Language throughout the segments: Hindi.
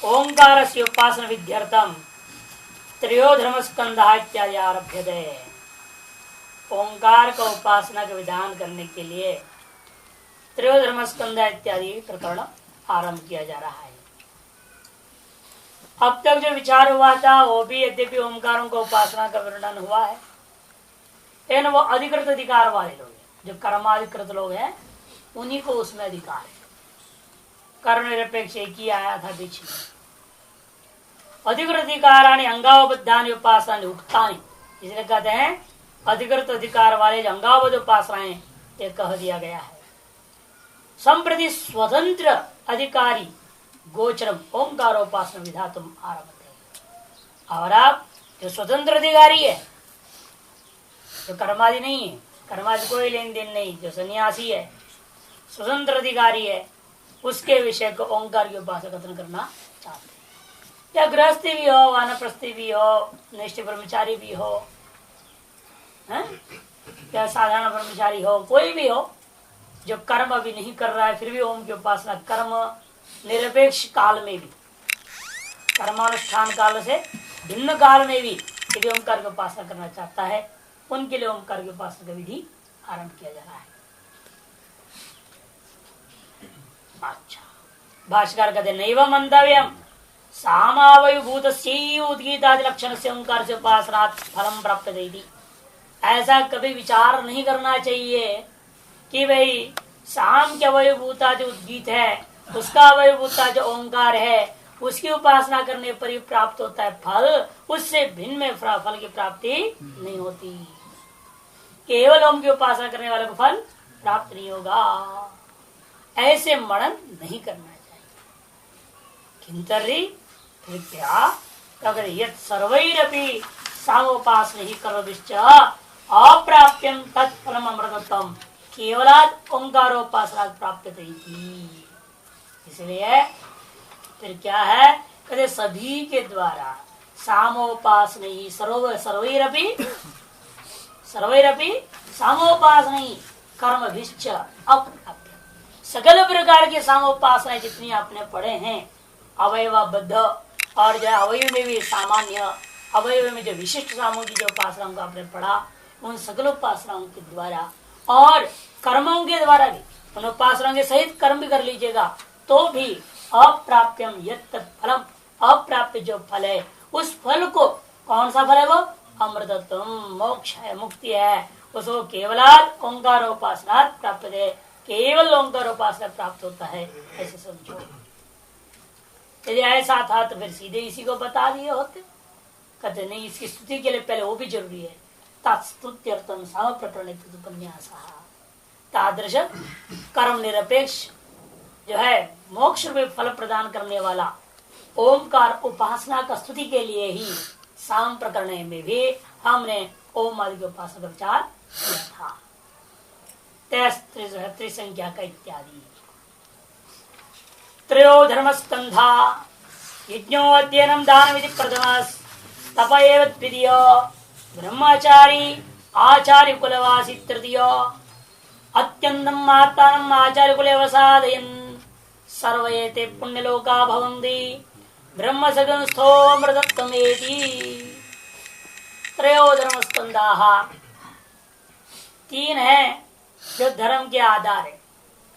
ओंकार से उपासना विध्यर्थम त्रयो धर्म स्कंधा इत्यादि आरभ्यते। ओंकार का उपासना का विधान करने के लिए त्रयो धर्म स्कंधा इत्यादि प्रकरण आरंभ किया जा रहा है। अब तक जो विचार हुआ था वो भी यद्यपि ओंकारों का उपासना का वर्णन हुआ है, लेकिन वो अधिकृत अधिकार वाले लोग हैं, जो कर्माधिकृत लोग हैं उन्हीं को उसमें अधिकार है। कर्म निरपेक्ष एक ही आया था बीच में। अधिकृत अधिकारानि अंगावबद्धानि उपासनानि उक्तानि, इसलिए कहते हैं अधिकृत अधिकार वाले जो अंगावबद्ध उपासनाएं ये कह दिया गया है। संप्रति स्वतंत्र अधिकारी गोचरम ओंकारोपासना विधातुम आरभते। और आप जो स्वतंत्र अधिकारी है, जो कर्मादि नहीं है, कर्मादि कोई लेन देन नहीं, जो सन्यासी है, स्वतंत्र अधिकारी है, उसके विषय को ओंकार की उपासना कथन करना चाहते हैं। या गृहस्थी भी हो, वानप्रस्थी भी हो, निष्ठ ब्रह्मचारी भी हो, या साधारण ब्रह्मचारी हो, कोई भी हो जो कर्म अभी नहीं कर रहा है फिर भी ओम की उपासना कर्म निरपेक्ष काल में भी, कर्मानुष्ठान काल से भिन्न काल में भी यदि ओंकार की उपासना करना चाहता है, उनके लिए ओंकार की उपासना का विधि आरंभ किया जा रहा है। अच्छा, भाष्यकार कहते नैव मंतव्यम सामावयुभूत उद्गीतादि लक्षण से ओंकार से उपासना फलम प्राप्त देती। ऐसा कभी विचार नहीं करना चाहिए कि भाई साम के अवयभूता जो उद्गीत है, उसका अवयभूता जो ओंकार है, उसकी उपासना करने पर ही प्राप्त होता है फल, उससे भिन्न में फल की प्राप्ति नहीं होती। केवल ओम की उपासना करने वाले को फल प्राप्त नहीं होगा। ऐसे मनन नहीं करना चाहिए। किंतरी कृपया अगर यत् सर्वैरपि सामोपासना ही करोदिश्च अप्राप्यम तत्फलम अमृतत्वम केवलात् ओंकारोपासना प्राप्त। इसलिए फिर क्या है, कहते सभी के द्वारा सामोपासना ही सर्वैरपि सामोपासना ही कर्मभिश्च अप्राप्य। सकल प्रकार के सामोपासना जितनी आपने पढ़े हैं, अवयवबद्ध और जो अवयव में भी सामान्य, अवयव में जो विशिष्ट सामों की जो उपासनाओं को आपने पढ़ा, उन सकल उपासनाओं के द्वारा और कर्मों के द्वारा भी, उन उपासनाओं के सहित कर्म भी कर लीजिएगा तो भी अप्राप्यम यत् फलम, अप्राप्य जो फल है उस फल को, कौन सा फल है वो? अमृतत्वम, मोक्ष है, मुक्ति है, उसको केवलात् ओंकारोपासना प्राप्त है। केवल ओंकारोपासना प्राप्त होता है, ऐसे समझो। यदि ऐसा था तो फिर सीधे इसी को बता दिए होते। कहते नहीं, इसकी स्तुति के लिए पहले वो भी जरूरी है। तत्स्तुत्यर्थम साम प्रकरण उपन्यास। तादृश कर्म निरपेक्ष जो है मोक्ष रूपी फल प्रदान करने वाला ओमकार उपासना का स्तुति के लिए ही साम प्रकरण में भी हमने ओम आदि की उपासना का विचार किया था। त्रिसंख्या का इत्यादि त्रयो धर्म स्कंधा यज्ञोऽध्ययनं दानमिति प्रथमस् तप एव द्वितीय ब्रह्मचारी आचार्य कुलवासी तृतीय अत्यन्तम् आत्मानम् आचार्य कुले वसादयन् सर्वएते पुण्यलोका भवन्ति ब्रह्म सगंस्थो अमृतत्वमेति। त्रयो धर्म स्कंधाः, तीन है जो धर्म के आधार है,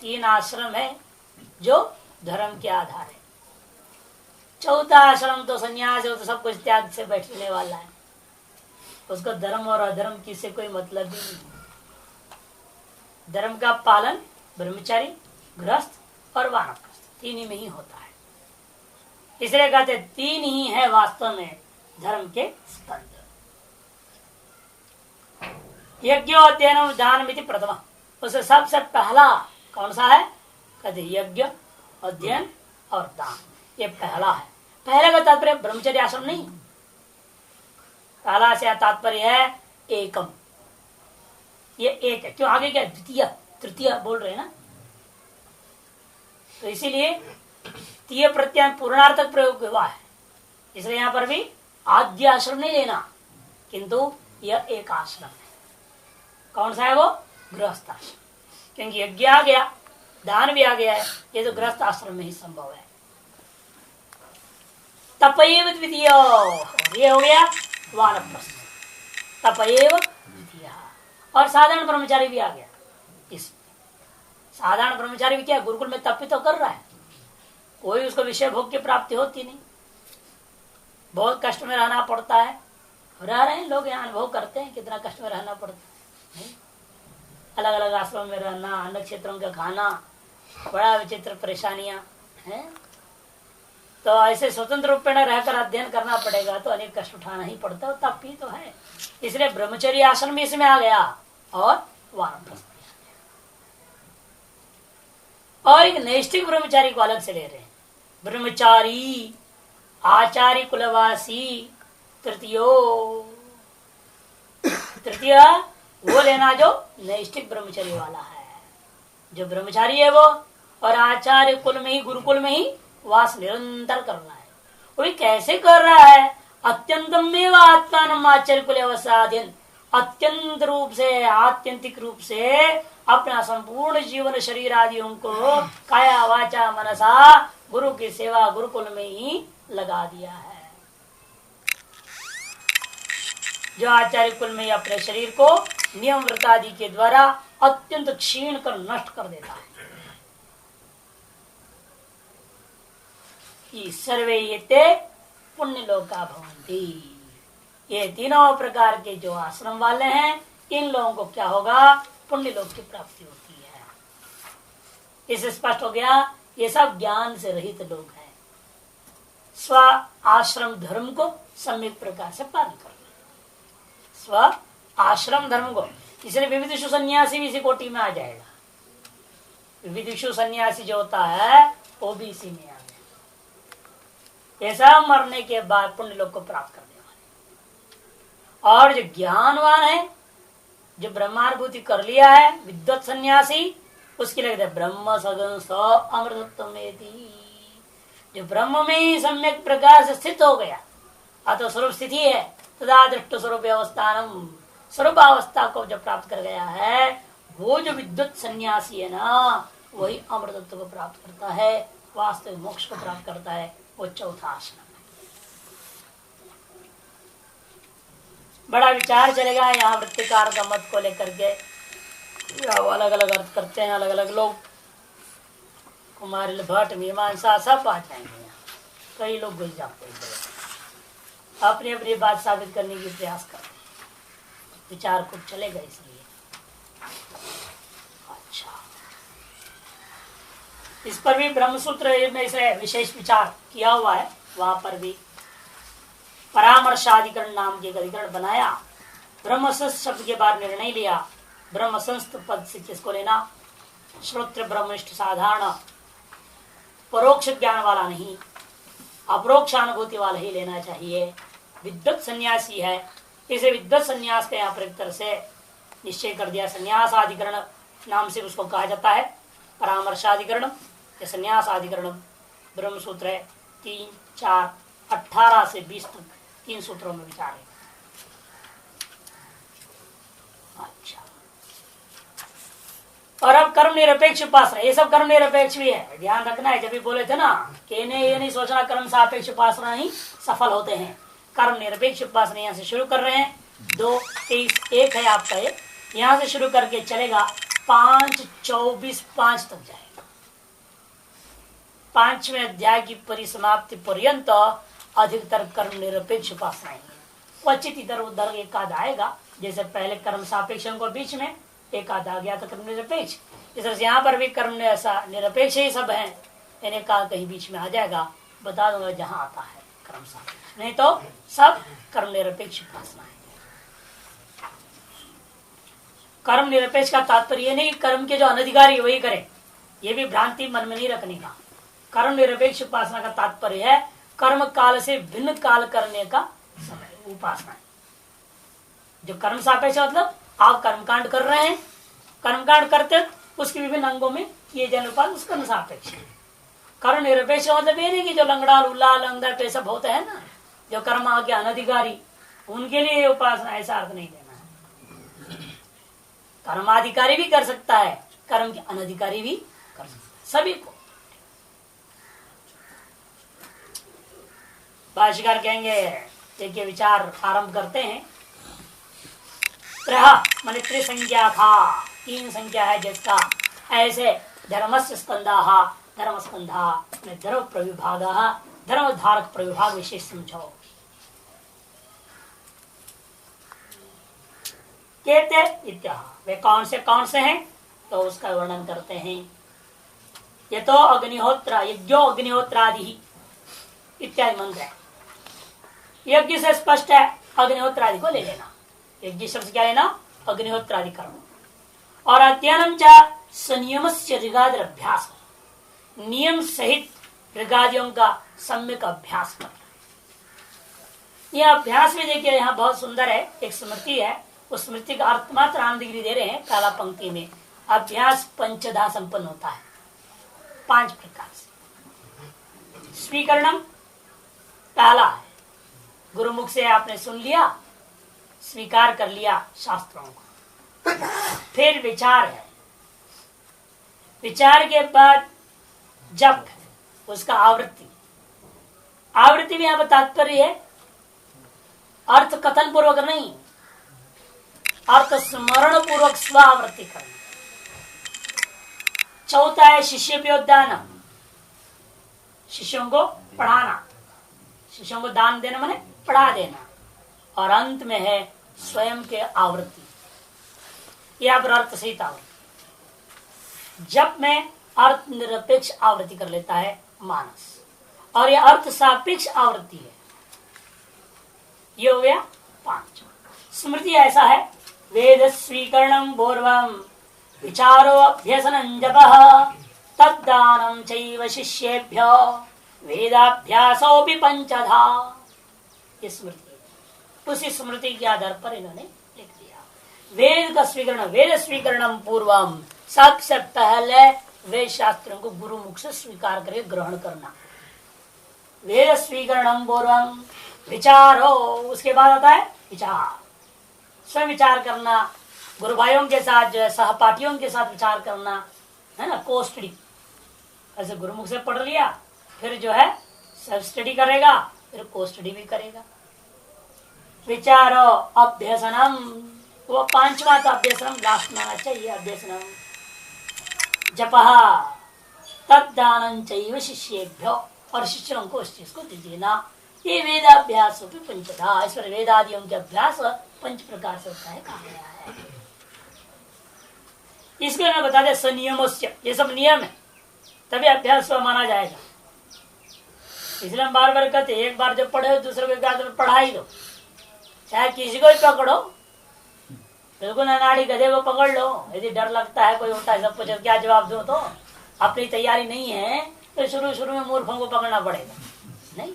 तीन आश्रम है जो धर्म के आधार है। चौथा आश्रम तो सन्यास है, तो सब कुछ त्याग से बैठने वाला है, उसको धर्म और अधर्म की से कोई मतलब ही नहीं। धर्म का पालन ब्रह्मचारी, गृहस्थ और वानप्रस्थ, तीन ही में ही होता है। इसलिए कहते तीन ही है वास्तव में धर्म के स्कंध। यज्ञोऽध्ययनं दानमिति प्रथमा, उससे सबसे पहला कौन सा है? कहते यज्ञ, अध्ययन और दान, ये पहला है। पहले का तात्पर्य ब्रह्मचर्य आश्रम नहीं, पहला से तात्पर्य है एकम, ये एक है। क्यों? आगे क्या द्वितीय तृतीय बोल रहे हैं ना, तो इसीलिए तीय प्रत्यय पूर्णार्थक प्रयोग हुआ है, इसलिए यहां पर भी आद्य आश्रम नहीं लेना, किंतु यह एक आश्रम है। कौन सा है वो? गृहस्थ आश्रम, क्योंकि यज्ञ आ गया, दान भी आ गया है, ये तो गृहस्थ आश्रम में ही संभव है। तपएव द्वितीय, ये हो गया वानप्रस्थ, तपएव द्वितीय। और साधारण ब्रह्मचारी भी आ गया। इस साधारण ब्रह्मचारी भी क्या गुरुकुल में तप तो कर रहा है, कोई उसको विषय भोग की प्राप्ति होती नहीं, बहुत कष्ट में रहना पड़ता है। रह रहे हैं लोग, यहाँ अनुभव करते हैं कितना कष्ट में रहना पड़ता है। अलग अलग आश्रम में रहना, अन्य क्षेत्रों का खाना, बड़ा विचित्र परेशानियां हैं। तो ऐसे स्वतंत्र रूप में रहकर अध्ययन करना पड़ेगा तो अनेक कष्ट उठाना ही पड़ता है, तब भी तो है। इसलिए ब्रह्मचर्य आश्रम भी इसमें आ गया और वानप्रस्थ। और एक नैष्ठिक ब्रह्मचारी को अलग से ले रहे हैं। ब्रह्मचारी आचार्य कुलवासी तृतीय वो लेना जो नैष्ठिक ब्रह्मचर्य वाला है, जो ब्रह्मचारी है वो और आचार्य कुल में ही गुरुकुल में ही वास निरंतर कर रहा है। वही कैसे कर रहा है? अत्यंतम आत्मान आचार्य कुल अवसाधीन, अत्यंत रूप से आत्यंतिक रूप से अपना संपूर्ण जीवन शरीर आदियों को काया वाचा मनसा गुरु की सेवा गुरुकुल में ही लगा दिया है। जो आचार्य कुल में अपने शरीर को नियम व्रत आदि के द्वारा अत्यंत क्षीण कर नष्ट कर देता है। ये सर्वे ये पुण्य लोका भवन्ति, ये तीनों प्रकार के जो आश्रम वाले हैं इन लोगों को क्या होगा? पुण्य लोक की प्राप्ति होती है। इससे स्पष्ट हो गया ये सब ज्ञान से रहित लोग हैं, स्व आश्रम धर्म को सम्यक प्रकार से पालन कर, स्व आश्रम धर्म को। इसलिए विविधिषु सन्यासी भी इसी कोटि में आ जाएगा। विविधिषु सन्यासी जो होता है वो भी इसी में आ गया। ऐसा मरने के बाद पुण्य लोक को प्राप्त करने वाले। और जो ज्ञानवान है, जो ब्रह्मानुभूति कर लिया है, विद्वत सन्यासी, उसके लिए कहते ब्रह्म सगुण स अमृतत्वमेति, जो ब्रह्म में ही सम्यक प्रकार से स्थित हो गया, अतः स्वरूप स्थिति है, तदा दृष्ट स्वरूप अवस्थानम, स्वरूप अवस्था को जो प्राप्त कर गया है, वो जो विद्वत सन्यासी है ना, वही अमृतत्व को प्राप्त करता है, वास्तविक मोक्ष को प्राप्त करता है। वो चौथा आश्रम है। बड़ा विचार चलेगा यहाँ वृत्तिकार का मत को लेकर के, अलग अलग अर्थ करते हैं अलग अलग लोग, कुमारिल भट्ट मीमांसा सब आ जाएंगे। कई लोग घुस जाते हैं, अपनी अपनी बात साबित करने की प्रयास करते हैं, विचार खूब चलेगा इसलिए। अच्छा, इस पर भी ब्रह्मसूत्र में इसे विशेष विचार किया हुआ है। वहां पर भी परामर्शाधिकरण नाम के अधिकरण बनाया, ब्रह्मसंस्थ शब्द के बाद निर्णय लिया। ब्रह्मसंस्थ पद से किसको लेना? श्रोत्र ब्रह्मनिष्ठ साधारण परोक्ष ज्ञान वाला नहीं, अपरोक्ष अनुभूति वाला ही लेना चाहिए। विद्वत सन्यासी है, इसे विद्वत सन्यास के यहाँ प्रयुक्त से निश्चय कर दिया। संन्यास अधिकरण नाम से उसको कहा जाता है, परामर्शाधिकरण या संन्यास अधिकरण। ब्रह्मसूत्र है 3, 4, 18 से 20 तक 3 सूत्रों में विचार है। अच्छा, और अब कर्म निरपेक्ष उपासना, ये सब कर्म निरपेक्ष भी है, ध्यान रखना है। जब भी बोले थे ना कि ये नहीं सोचना कर्म सापेक्ष उपासना ही सफल होते हैं। कर्म निरपेक्ष उपासना यहाँ से शुरू कर रहे हैं। 2, 23, 1 है आपका, ये यहाँ से शुरू करके चलेगा 5, 24, 5 तक जाएगा। 5वें अध्याय की परिसमाप्ति पर्यंत अधिकतर कर्म निरपेक्ष उपासना है। क्वचित इधर उधर एक आध आएगा, जैसे पहले कर्म सापेक्षों को बीच में एक आध आ गया तो कर्म निरपेक्ष। इस तरह से यहाँ पर भी कर्म निरपेक्ष ही सब है, इन्हें का कहीं बीच में आ जाएगा, बता दूंगा जहां आता है कर्म सापेक्ष, नहीं तो सब कर्म निरपेक्ष उपासना है। कर्म निरपेक्ष का तात्पर्य नहीं कर्म के जो अनधिकारी वही करें, ये भी भ्रांति मन में नहीं रखने का। कर्म निरपेक्ष उपासना का तात्पर्य है कर्म काल से भिन्न काल करने का समय उपासना है। जो कर्म सापेक्ष मतलब आप कर्मकांड कर रहे हैं, कर्मकांड करते उसके विभिन्न अंगों में किए जाने उपासना उस कर्म सापेक्ष है। कर्म निरपेक्ष मतलब ये नहीं कि जो लंगड़ा लुल्ला लंगड़ा पे सब होते हैं ना, जो कर्म आगे अनधिकारी, उनके लिए उपासना, ऐसा अर्थ नहीं देना है। कर्माधिकारी भी कर सकता है, कर्म के अनधिकारी भी कर सकता है, सभी को। भाष्यकार कहेंगे, देखिए विचार आरंभ करते हैं। त्रह माने त्रिसंख्या था, 3 संख्या है जिसका, ऐसे धर्मस्य स्कंधा, धर्म स्कंधा धर्म प्रविभाग, धर्म धारक प्रविभाग विशेष समझो। कहते इत्या वे कौन से हैं, तो उसका वर्णन करते हैं। ये तो अग्निहोत्र यज्ञो अग्निहोत्रादि इत्यादि मंत्र है। यज्ञ से स्पष्ट है, अग्निहोत्रादि को ले लेना। यज्ञ शब्द क्या लेना, अग्निहोत्रादि कर्म। और अध्ययनम च संयम से ऋगादि अभ्यास, नियम सहित ऋगादियों का सम्यक अभ्यास करना। यह अभ्यास भी देखिए यहाँ बहुत सुंदर है। एक स्मृति है, उस स्मृति का अर्थ मात्र आनंदगिरी दे रहे हैं काला पंक्ति में। अभ्यास पंचधा संपन्न होता है 5 प्रकार से। स्वीकरणम पहला है, गुरुमुख से आपने सुन लिया, स्वीकार कर लिया शास्त्रों को। फिर विचार है, विचार के बाद जप, उसका आवृत्ति। आवृत्ति में यहां पर तात्पर्य है अर्थ कथन पूर्वक नहीं, अर्थ स्मरण पूर्वक स्वावृत्ति करना। चौथा है शिष्योद्दान, शिष्यों को पढ़ाना, शिष्यों को दान देना माने पढ़ा देना। और अंत में है स्वयं के आवृत्ति, यह पर अर्थ सहित आवृत्ति। जब में अर्थ निरपेक्ष आवृत्ति कर लेता है मानस, और यह अर्थ सापेक्ष आवृत्ति है। ये हो गया 5। स्मृति ऐसा है, वेद स्वीकरणम पूर्वम विचारो अभ्यसनं जपः तद्दानं चैव शिष्येभ्यो वेदाभ्यासोऽपि पंचधा। ये स्मृति, उसी स्मृति के आधार पर इन्होंने लिख दिया। वेद का स्वीकरण, वेद स्वीकरणम पूर्वम, सबसे पहले वेद शास्त्रों को गुरु मुख से स्वीकार करके ग्रहण करना। वेद स्वीकरणम पूर्वम विचारो, उसके बाद आता है विचार, स्वयं विचार करना। गुरु भाइयों के साथ जो है सहपाठियों के साथ विचार करना है ना, को स्टडी। ऐसे गुरुमुख से पढ़ लिया, फिर जो है सेल्फ स्टडी करेगा, फिर को स्टडी भी करेगा। विचारो अभ्यसनम, वो 5वां तो अभ्यसनम लास्ट में आना चाहिए। अभ्यसनम जपः तद्दानं चैव शिष्येभ्यो, और शिष्यों को उस चीज को दीजिए ना। ये वेदाभ्यास पंचधा, इस पर वेदादियों के अभ्यास 5 प्रकार से होता है, कहा गया है। इसको मैं बता दे संयमोस्य, ये सब नियम है, तभी अभ्यास माना जाएगा। इसलिए हम बार बार कहते, एक बार जब पढ़े दूसरे को पढ़ा ही दो, चाहे किसी को भी पकड़ो, बिल्कुल अनाड़ी गधे को पकड़ लो। यदि डर लगता है, कोई होता है सब कुछ, क्या जवाब दो, तो अपनी तैयारी नहीं है तो शुरू में मूर्खों को पकड़ना पड़ेगा। नहीं,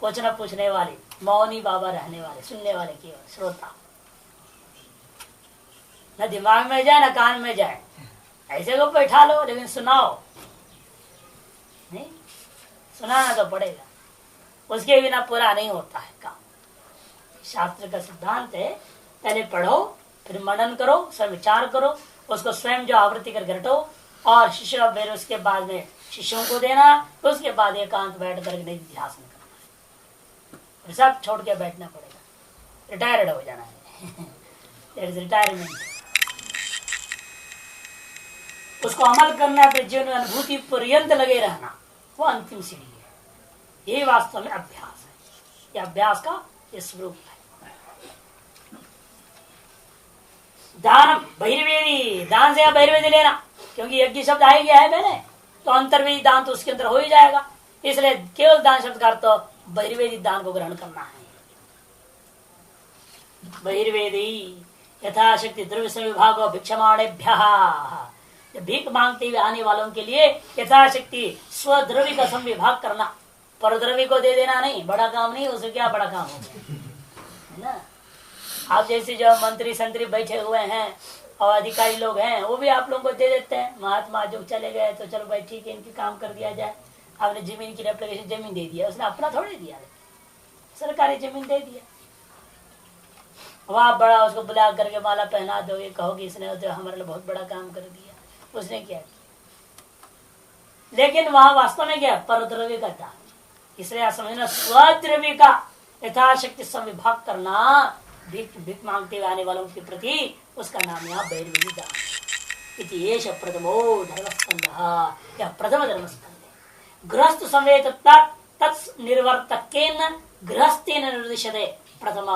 कुछ न पूछने वाले, मौनी बाबा रहने वाले, सुनने वाले केवल श्रोता, न दिमाग में जाए न कान में जाए, ऐसे को बैठा लो लेकिन सुनाओ नहीं, सुनाना तो पड़ेगा, उसके बिना पूरा नहीं होता है काम। शास्त्र का सिद्धांत है, पहले पढ़ो, फिर मनन करो, सब विचार करो, उसको स्वयं जो आवृत्ति कर घटो, और शिष्य फिर उसके बाद में शिष्यों को देना, उसके बाद एकांत बैठ कर निधिध्यासन करना, सब छोड़ के बैठना पड़ेगा, रिटायर्ड हो जाना है। रिटायरमेंट, उसको अमल करना, अपने जीवन में अनुभूति पर्यंत लगे रहना, वो अंतिम सीढ़ी है। ये वास्तव में अभ्यास है, ये अभ्यास का ये स्वरूप है। दान बहिर्वेदी, दान से बहिर्वेदी लेना, क्योंकि यज्ञ शब्द आ ही गया है मैंने, तो अंतर्वेदी दान तो उसके अंदर हो ही जाएगा। इसलिए केवल दान शब्द का अर्थ तो बहिर्वेदी दान को ग्रहण करना है। बहिर्वेदी यथाशक्ति द्रव्य से विभाग भिक्षमाणेभ्य, भीख मांगते हुए आने वालों के लिए यथाशक्ति स्वद्रव्य का संविभाग करना, परद्रव्य को दे देना नहीं, बड़ा काम नहीं, उसे क्या बड़ा काम हो गया है ना। आप जैसे जो मंत्री संतरी बैठे हुए हैं और अधिकारी लोग हैं, वो भी आप लोगों को दे देते हैं। महात्मा जो चले गए तो चलो भाई ठीक है, इनकी काम कर दिया जाए। आपने जमीन की एप्लीकेशन जमीन दे दिया, उसने अपना थोड़ी दिया, सरकारी जमीन दे दिया। वहां बड़ा उसको बुला करके माला पहना दोगे, कहोगे इसने तो हमारे लिए बहुत बड़ा काम कर दिया, उसने क्या किया। लेकिन वहां वास्तव में क्या परद्रव्य का दान, इसलिए समझना स्वद्रव्य का यथाशक्ति संविभाग करना, भीख मांगते हुए आने वालों के प्रति, उसका नाम यहाँ बहिर्विधि दान। इति प्रथमो धर्मस्कंध, यह प्रथम धर्मस्कंध है। गृहस्थ संवेद तत्निर्वर्तकेन गृहस्थेन निर्दिश्यते प्रथम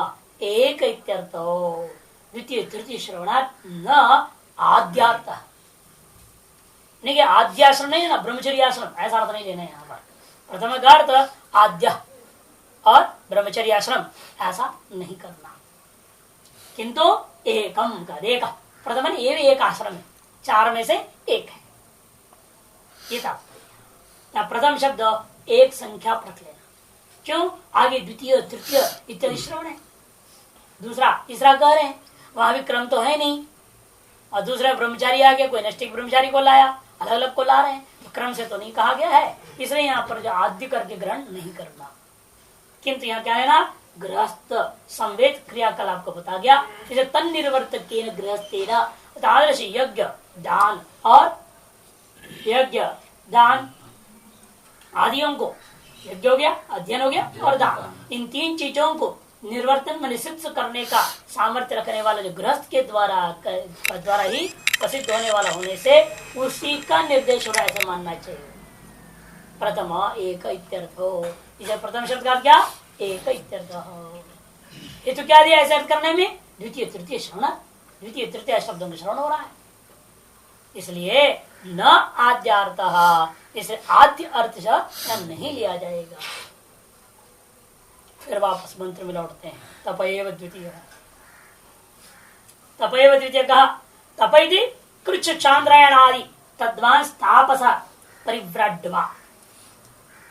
एक इत्यर्थो, द्वितीय तृतीय श्रवणात् न आद्यार्थ। नहीं आद्याश्रम नहीं है ना, ब्रह्मचर्य आश्रम, ऐसा अर्थ नहीं लेना है यहाँ पर। प्रथम का अर्थ आद्य और ब्रह्मचर्य आश्रम ऐसा नहीं करना, किंतु एकम का देखा प्रथम ये भी एक आश्रम है, चार में से एक है, ये तात्पर्य। प्रथम शब्द एक संख्या रख लेना, क्यों? आगे द्वितीय तृतीय इत्यादि श्रवण है, दूसरा तीसरा कह रहे हैं, वहां भी क्रम तो है नहीं। और दूसरा ब्रह्मचारी आ गया, कोई नैष्ठिक ब्रह्मचारी को लाया, अलग अलग को ला रहे हैं, तो क्रम से तो नहीं कहा गया है, इसलिए यहाँ पर जो आद्य करके ग्रहण नहीं करना। किंतु यहाँ क्या है ना, गृहस्थ संवेद क्रियाकलाप को बता गया, इसे तन निर्वर्तक गृहस्थेन आदर्श यज्ञ दान और यज्ञ दान आदियों को, यज्ञ हो गया, अध्ययन हो गया और दान, इन तीन चीजों को निर्वर्तन में सिद्ध करने का सामर्थ्य रखने वाला जो गृहस्थ के द्वारा ही प्रसिद्ध होने वाला होने से उसी का निर्देश हो रहा है, ऐसा मानना चाहिए। प्रथम एक इत्यर्थ हो, इसे प्रथम शब्द का क्या, एक इत्यर्थ हो। ये तो क्या दिया ऐसे अर्थ करने में, द्वितीय तृतीय श्रवण, द्वितीय तृतीय शब्दों में श्रवण हो रहा है, इसलिए न आद्यार्थ, इसे आद्य अर्थ शब्द नहीं लिया जाएगा। फिर वापस मंत्र में लौटते हैं, तपएव द्वितीय, तपएव द्वितीय कहा, तपैति कृच्छ चांद्रायण आदि तद्वांस तापस परिव्राड्वा,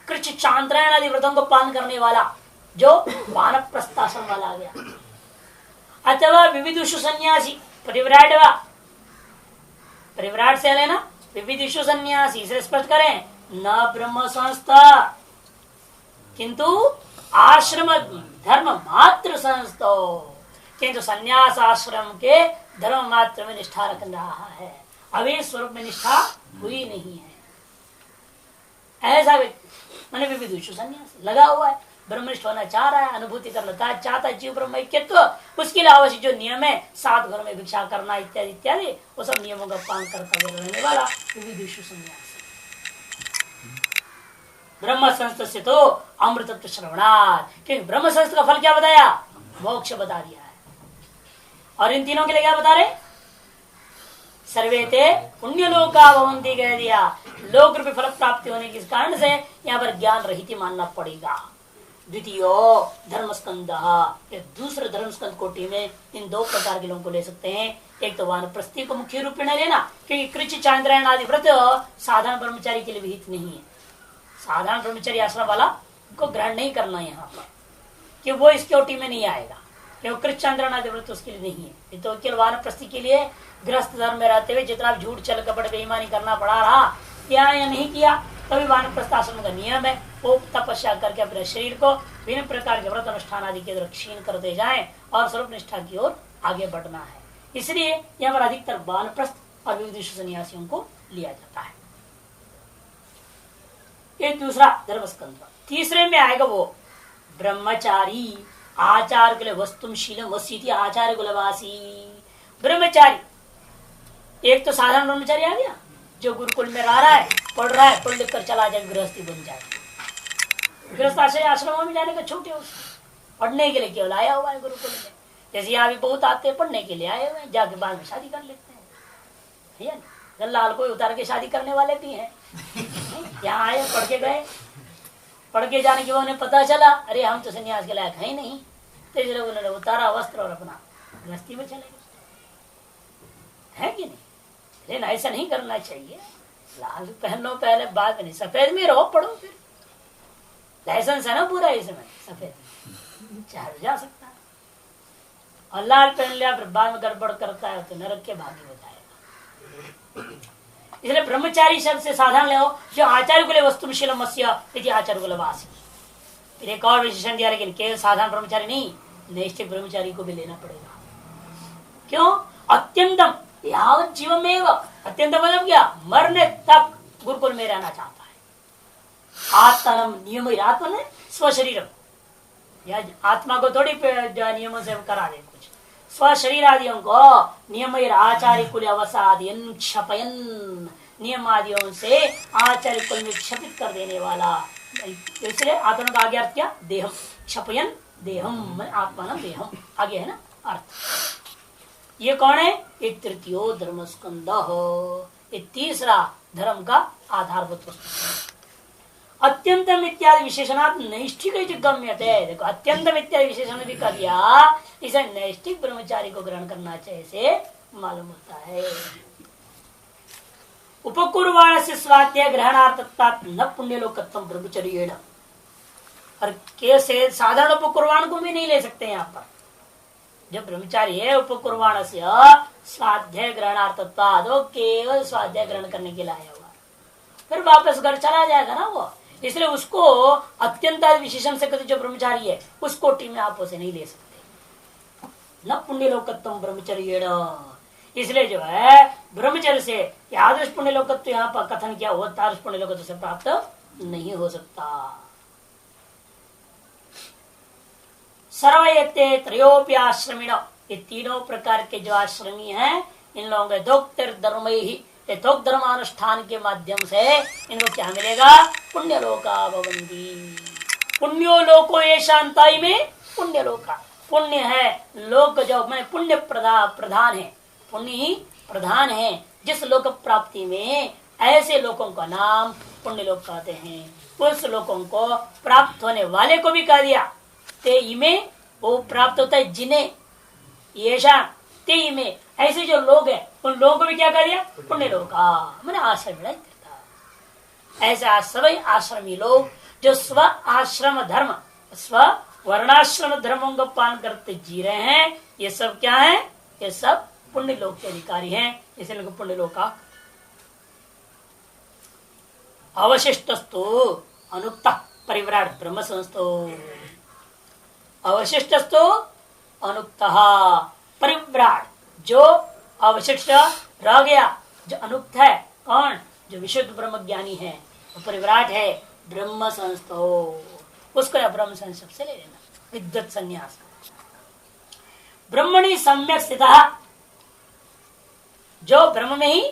कृच्छ चांद्रायण आदि व्रतों को पालन करने वाला जो वानप्रस्थाश्रम वाला आ गया, अथवा विविधुषु सन्यासी परिव्राड्वा, परिव्राट से लेना विविधुषु सन्यासी, इसे स्पष्ट करें, न ब्रह्म संस्था किंतु आश्रम धर्म मात्र संस्थो, किंतु संन्यास आश्रम के धर्म मात्र में निष्ठा रख रहा है, अभी स्वरूप में निष्ठा हुई नहीं है, ऐसा व्यक्ति मैंने विविधुषु सन्यास लगा हुआ है, ब्रह्मनिष्ठ होना चाह रहा है, अनुभूति करना चाहता है जीव ब्रह्म ऐक्यत्व, उसके लिए आवश्यक जो नियम है, 7 घरों में भिक्षा करना इत्यादि इत्यादि, वो सब नियमों का पालन करता हुआ रहने वाला विविधुषु सन्यास। ब्रह्म संस्थ से तो अमृतत्व श्रवणात्, क्योंकि ब्रह्म संस्थ का फल क्या बताया, मोक्ष बता दिया है, और इन तीनों के लिए क्या बता रहे, सर्वे ते पुण्य लोका भवन्ति कह दिया, लोक रूपी फल प्राप्ति होने के कारण से यहाँ पर ज्ञान रहित मानना पड़ेगा। द्वितीय धर्मस्कंद, दूसरे धर्मस्कंद कोटि में इन 2 प्रकार के लोगों को ले सकते हैं। एक तो वानप्रस्थी को मुख्य रूप में न लेना, क्योंकि कृच्छ चांद्रायण आदि व्रत साधारण ब्रह्मचारी के लिए विहित नहीं है, साधारण ब्रह्मचर्य आश्रम वाला को ग्रहण नहीं करना है यहाँ पर, कि वो इस कोटि में नहीं आएगा, क्योंकि कृच्छ चांद्रायण आदि व्रत उसके लिए नहीं है। ये तो केवल वानप्रस्थी के लिए गृहस्थ धर्म में रहते हुए जितना झूठ छल कपट बेईमानी करना पड़ा रहा, किया या नहीं किया, तभी वानप्रस्थ आश्रम का नियम है, वो तपस्या करके अपने शरीर को विभिन्न प्रकार के व्रत अनुष्ठान आदि के द्वारा क्षीण करते जाएं और स्वरूप निष्ठा की ओर आगे बढ़ना है। इसलिए यहाँ पर अधिकतर वानप्रस्थ और विविधुषु सन्यासियों को लिया जाता है। ये दूसरा धर्मस्कंध। तीसरे में आएगा वो ब्रह्मचारी, आचार के लिए वस्तुशीलम वस्ती आचार्य कुलवासी ब्रह्मचारी। एक तो साधारण ब्रह्मचारी आ गया जो गुरुकुल में रह रहा है, पढ़ रहा है, पढ़ लिख कर चला जाए, गृहस्थी बन जाए, गृहस्थ आश्रमों में जाने का छूट है, उसको पढ़ने के लिए केवल आया हुआ है गुरुकुल में। जैसे यहाँ भी बहुत आते हैं पढ़ने के लिए आए हुए हैं, जाके बाद में शादी कर लेते हैं, गल्लाल को उतार के शादी करने वाले भी हैं। यहाँ आए, पढ़ के गए, पढ़ के जाने के बाद उन्हें पता चला अरे हम तो सन्यास के लायक है ही नहीं, तो इसलिए उन्होंने उतारा वस्त्र और अपना गृहस्थी में चले गए, है कि नहीं? लेकिन ऐसा नहीं करना चाहिए, लाल पहन लो पहले, बाद में नहीं, सफेद में रहो, पढ़ो, फिर लाइसेंस है ना पूरा इसमें, सफेद चाहे जा सकता है, और लाल पहन लिया फिर बाद में गड़बड़ करता है तो नरक के भागी हो जाएगा। इसलिए ब्रह्मचारी शब्द से साधारण ले जो आचार्य कुले वस्तुशीलम मत्स्य आचार्य कुलवासी। फिर एक और विशेषण दिया, लेकिन केवल साधारण ब्रह्मचारी नहीं, नैष्ठिक ब्रह्मचारी को भी लेना पड़ेगा। क्यों? अत्यंतम यावत जीवन में, अत्यंत मतलब क्या, मरने तक गुरुकुल में रहना चाहता है, आत्मनम नियम, आत्मा ने स्वशरीरम, या आत्मा को थोड़ी नियमों से करा दे कुछ, स्वशरीर आदियों को नियम आचार्य कुल अवसादयन क्षपयन, नियम आदियों से आचार्य कुल में क्षपित कर देने वाला। इसलिए आत्मा का आगे अर्थ क्या? देहम, क्षपयन देहम, आत्मा देहम आगे है ना अर्थ। ये कौन है? ये तृतीयो धर्म स्कंद, ये तीसरा धर्म का आधारभूत वस्तु। अत्यंतम इत्यादि विशेषणात् नैष्ठिक गम्यते, देखो अत्यंतम इत्यादि विशेषण भी कर दिया, इसे नैष्ठिक ब्रह्मचारी को ग्रहण करना चाहिए से मालूम होता है। उपकुर्वाण से स्वाध्याय ग्रहणार्थत्वा न पुण्यलोकत्व ब्रह्मचर्येण, और कैसे साधारण उपकुर्वाण को भी नहीं ले सकते यहाँ पर। जब ब्रह्मचारी है उपकुर्वाण से स्वाध्याय ग्रहणार्थत्वा, तो केवल स्वाध्याय ग्रहण करने के लिए आया हुआ, फिर वापस घर चला जाएगा ना वो, इसलिए उसको अत्यंत विशेषण से जो ब्रह्मचारी है उस कोटि में आप उसे नहीं ले सकते। न पुण्यलोकत्व ब्रह्मचर्येण, इसलिए जो है ब्रह्मचर्य से आदर्श पुण्यलोकत्व यहाँ पर कथन किया वो तादृश पुण्यलोकत्व से प्राप्त नहीं हो सकता। सर्वयते त्रयोपि आश्रमिण, ये तीनों प्रकार के जो आश्रमी हैं इन लोगों के दोक्तिर्धर्म ही, धर्मानुष्ठान के माध्यम से इनको क्या मिलेगा? पुण्यलोका भवन्ति। पुण्यो लोको ये शांताई में पुण्यलोका, पुण्य है लोक जो मैं पुण्य प्रधान है, पुण्य ही प्रधान है जिस लोक प्राप्ति में, ऐसे लोगों का नाम पुण्य लोक कहते हैं। उस लोगों को प्राप्त होने वाले को भी कह दिया ते इमे, वो प्राप्त होता है जिन्हें, ये ते इमे, ऐसे जो लोग हैं उन लोगों को भी क्या कर दिया? पुण्य लोक, मैंने आश्रम। ऐसा सभी आश्रमी लोग जो स्व आश्रम धर्म, स्व वर्णाश्रम धर्मों का पालन करते जी रहे हैं, ये सब क्या है? ये सब पुण्य लोक के अधिकारी हैं, इसलिए इनको पुण्य लोक का। अवशिष्टस्तु अनुक्ता परिव्राट ब्रह्म संस्थो, अवशिष्टस्तु अनुक्ता परिव्राट, जो अवशिष्ट रह गया, जो अनुक्त है, कौन? जो विशुद्ध ब्रह्म ज्ञानी है, वो परिव्राट है ब्रह्म संस्थो, उसको ब्रह्म संस्थ से ले लेना, विद्वत संन्यास। ब्रह्मणि सम्यक स्थित, जो ब्रह्म में ही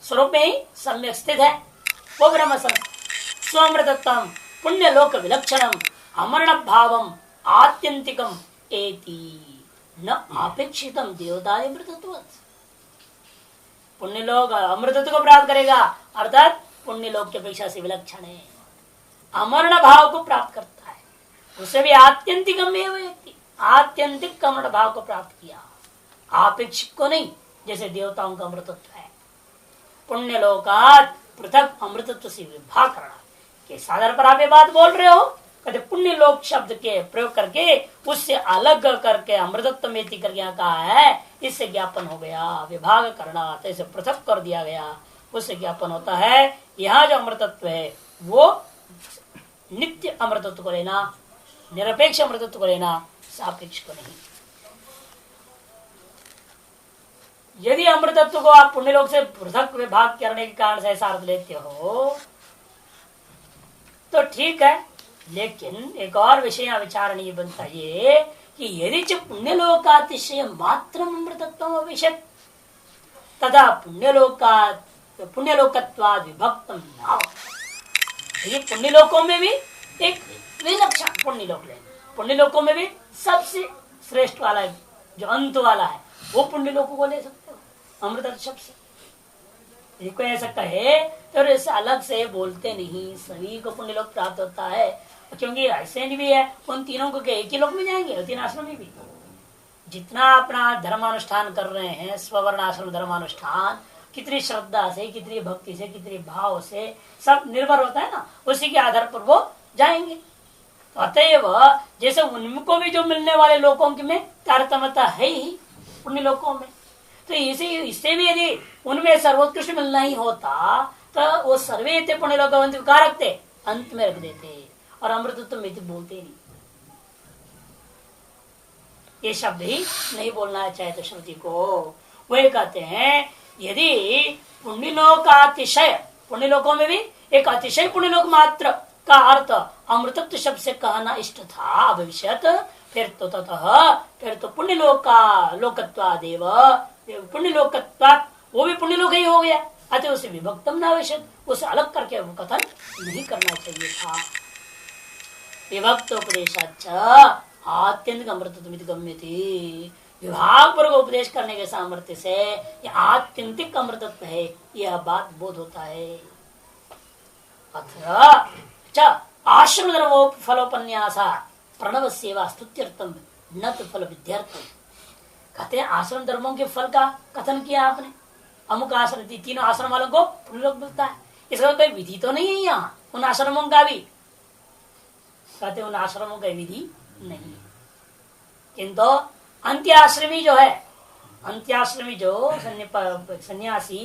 स्वरूप में ही सम्यक स्थित है वो ब्रह्म संस्थ। स्वमृतत्वम पुण्यलोक विलक्षणम अमरण भावम आत्यंतिकम एति न अपेक्षितम देवताय अमृतत्व। पुण्यलोक अमृतत्व को प्राप्त करेगा, अर्थात पुण्यलोक की अपेक्षा से विलक्षण है, अमरण भाव को प्राप्त करता है, उसे भी आत्यंतिक व्यक्ति आत्यंतिक अमरण भाव को प्राप्त किया, आपेक्षिक को नहीं, जैसे देवताओं का अमृतत्व है। पुण्यलोकात पृथक अमृतत्व से विभाग करना, किस आधार पर आप ये बात बोल रहे हो? कहते पुण्य लोक शब्द के प्रयोग करके उससे अलग करके अमृतत्व में करके यहाँ कहा है, इससे ज्ञापन हो गया विभाग करना, तो इसे पृथक कर दिया गया, उससे ज्ञापन होता है यहाँ जो अमृतत्व है वो नित्य अमृतत्व को लेना, निरपेक्ष अमृतत्व को लेना, सापेक्ष को नहीं। यदि अमृतत्व को आप पुण्यलोक से पृथक विभाग करने के कारण से ऐसा अर्थ लेते हो तो ठीक है, लेकिन एक और विषय विचारणीय बनता ये कि यदि च पुण्यलोकातिशय मात्र अमृतत्व अविशत तथा पुण्यलोकत्वाद विभक्तम न, यदि पुण्यलोकों में भी एक विलक्षण पुण्यलोक ले, पुण्यलोकों में भी सबसे श्रेष्ठ वाला है जो अंत वाला है, वो पुण्यलोकों को ले सकते हो अमृत शब्द से। यदि कोई ऐसा कहे तो ऐसे अलग से बोलते नहीं, सभी को पुण्यलोक प्राप्त होता है, क्योंकि ऐसे भी है उन तीनों को एक ही लोक में जाएंगे, तीन आश्रम में भी जितना अपना धर्मानुष्ठान कर रहे हैं, स्वर्ण आश्रम धर्मानुष्ठान, कितनी श्रद्धा से, कितनी भक्ति से, कितने भाव से सब निर्भर होता है ना, उसी के आधार पर वो जाएंगे। तो अतएव जैसे उनको भी जो मिलने वाले लोगों की में तारतम्यता है ही पुण्य लोकों में, तो इससे भी यदि उनमें सर्वोत्कृष्ट मिलना ही होता तो वो सर्वे थे पुण्य लोग कहा रखते, अंत में रख देते और अमृतत्व में बोलते नहीं। ये शब्द ही नहीं बोलना चाहिए तो श्रुति को। वही कहते हैं यदि पुण्यलोक अतिशय, पुण्यलोकों में भी एक अतिशय पुण्यलोक मात्र का अर्थ अमृतत्व शब्द से कहना इष्ट था भविष्यत, फिर तो ततः फिर तो पुण्य लोक का लोकत्वादेव, पुण्य लोकत्वात् वो भी पुण्य लोक ही हो गया, अतः उसे विभक्तम न आवश्यक, उसे अलग करके वो कथन नहीं करना चाहिए था। विभक्त उपदेशाच आत्यंतिक अमृतत्व गम्यते, विभाग पूर्वक उपदेश करने के सामर्थ्य से यह आत्यंतिक अमृतत्व है, यह बात बोध होता है। अथ आश्रम धर्मो फलोपन्यासा प्रणव सेवा स्तुत्यर्थम न तो फल विद्यार्थम। कहते हैं आश्रम धर्मों के फल का कथन किया आपने, अमुक आश्रम तीनों आश्रम वालों को पुण्य मिलता है, इसका कोई विधि तो नहीं है यहाँ उन आश्रमों का भी, कहते उन आश्रमों का विधि नहीं है, किंतु अंत्याश्रमी जो है, अंत्याश्रमी जो सन्यासी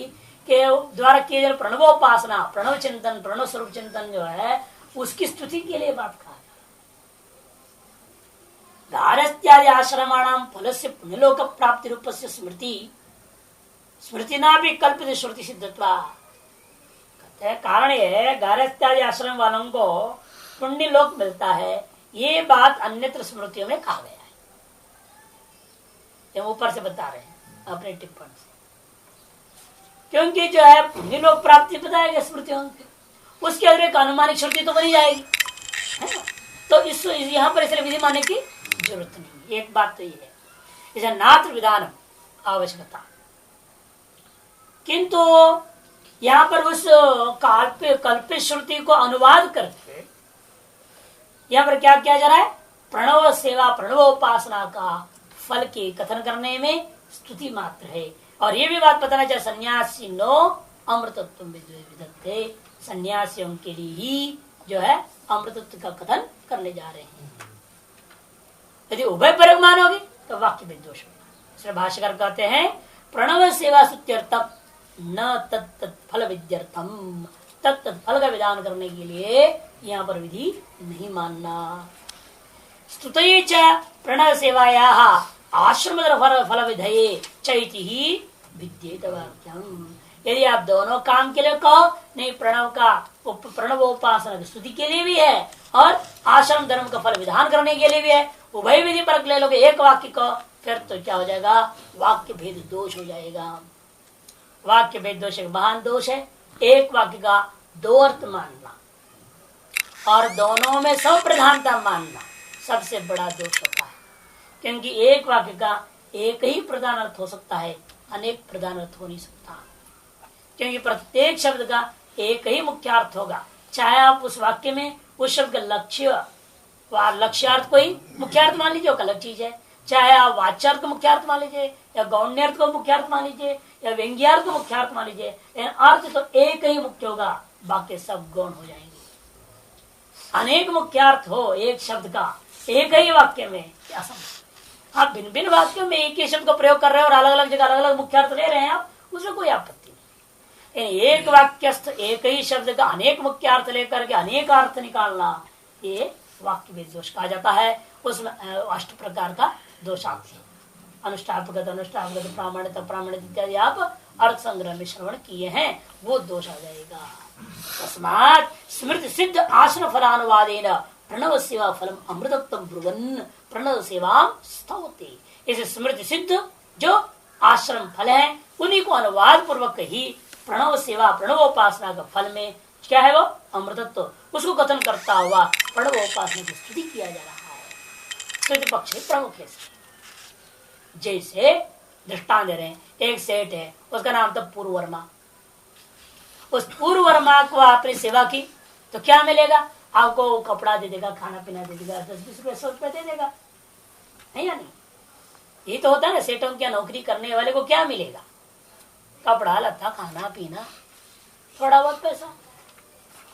के द्वारा किए जा प्रणवोपासना, प्रणव चिंतन, प्रणव स्वरूप चिंतन जो है उसकी स्तुति के लिए बात कहा। गारस्त्यादि आश्रमाणाम फल से पुण्यलोक प्राप्ति रूप से स्मृति स्मृति ना भी कल्पित श्रुति सिद्धत्वा, कहते हैं कारण ये है गारस्त्यादि आश्रम वालों को पुण्य लोक मिलता है, ये बात अन्यत्र स्मृतियों में कहा गया है, ये ऊपर से बता रहे हैं अपने टिप्पणी से, क्योंकि जो है पुण्य लोक प्राप्ति बताएगा स्मृतियों की, उसके अतिरिक्त अनुमानिक श्रुति तो बनी जाएगी, है ना, तो इस यहाँ पर इसलिए विधि मानने की जरूरत नहीं। एक बात तो ये है, इसे नात्र विधान आवश्यकता, किंतु यहाँ पर उस कल्पित श्रुति को अनुवाद करके यहाँ पर क्या किया जा रहा है, प्रणव सेवा प्रणवोपासना का फल के कथन करने में स्तुति मात्र है। और ये भी बात बताना चाहिए सन्यासी नो अमृतत्व विदत्ते, सन्यासियों के लिए ही जो है अमृतत्व का कथन करने जा रहे हैं। यदि उभय परक मानोगे तो वाक्य में दोष होगा। इसलिए भाष्यकार कहते हैं प्रणव सेवा स्तुत्यर्थम न तत्त फल विद्यर्थम, तत्त फल का विधान करने के लिए यहाँ पर विधि नहीं मानना। स्तुते च प्रणव सेवाया आश्रम फल विधये चैति ही विद्येत वाक्यम। यदि आप दोनों काम के लिए कहो, नहीं प्रणव का प्रणवोपासना की स्तुति के लिए भी है और आश्रम धर्म का फल विधान करने के लिए भी है, उभय विधि पर ले लोगे एक वाक्य को, फिर तो क्या हो जाएगा, वाक्य भेद दोष हो जाएगा। वाक्य भेद दोष एक महान दोष है, एक वाक्य का दो अर्थ मानना और दोनों में सब प्रधानता मानना सबसे बड़ा दोष होता है, क्योंकि एक वाक्य का एक ही प्रधान अर्थ हो सकता है, अनेक प्रधान अर्थ हो नहीं सकता, क्योंकि प्रत्येक शब्द का एक ही मुख्य अर्थ होगा। चाहे आप उस वाक्य में उस शब्द का लक्ष्यार्थ को ही मुख्यार्थ मान लीजिए, वो अलग चीज है, चाहे आप वाच्यार्थ को मुख्यार्थ मान लीजिए या गौण्यार्थ को मुख्यार्थ मान लीजिए या व्यंग्यार्थ को मुख्यार्थ मान लीजिए, लेकिन अर्थ तो एक ही मुख्य होगा, बाकी सब गौण हो जाएंगे। अनेक मुख्यार्थ हो एक शब्द का एक ही वाक्य में क्या संभव। आप भिन्न भिन्न वाक्यों में एक ही शब्द को प्रयोग कर रहे हैं और अलग अलग जगह अलग अलग मुख्यार्थ ले रहे हैं आप, उसमें कोई आपत्ति नहीं। एक वाक्यस्थ एक ही शब्द का अनेक मुख्यार्थ लेकर के अनेक अर्थ निकालना, ये वाक्य में दोष कहा जाता है। उसमें अष्ट प्रकार का दोष आते हैं, अनुष्ठापगत अनुष्ठापगत प्रामाणिक अप्रामाणिक इत्यादि आप अर्थ संग्रह में श्रवण किए हैं, वो दोष आ जाएगा। तस्मात् स्मृति सिद्ध आसन फलानुवादेन प्रणव सेवा फलम अमृतत्व ब्रुवन् प्रणव सेवा स्तौति। इस स्मृति सिद्ध जो आश्रम फल है उन्हीं को अनुवाद पूर्वक ही प्रणव सेवा प्रणवोपासना का फल में क्या है, वो अमृतत्व, उसको कथन करता हुआ प्रणवोपासना की स्तुति किया जा रहा है। स्तुति पक्ष प्रमुख है। जैसे दृष्टांत दे रहे हैं, एक सेठ है, उसका नाम था पूर्ववर्मा, उस पूर्ववर्मा को आपने सेवा की तो क्या मिलेगा, आपको कपड़ा दे देगा, खाना पीना दे देगा, 10-20 रुपए 100 रुपए दे देगा, है या नहीं। ये तो होता है ना, सेठों की नौकरी करने वाले को क्या मिलेगा, कपड़ा लत्ता खाना पीना थोड़ा बहुत पैसा।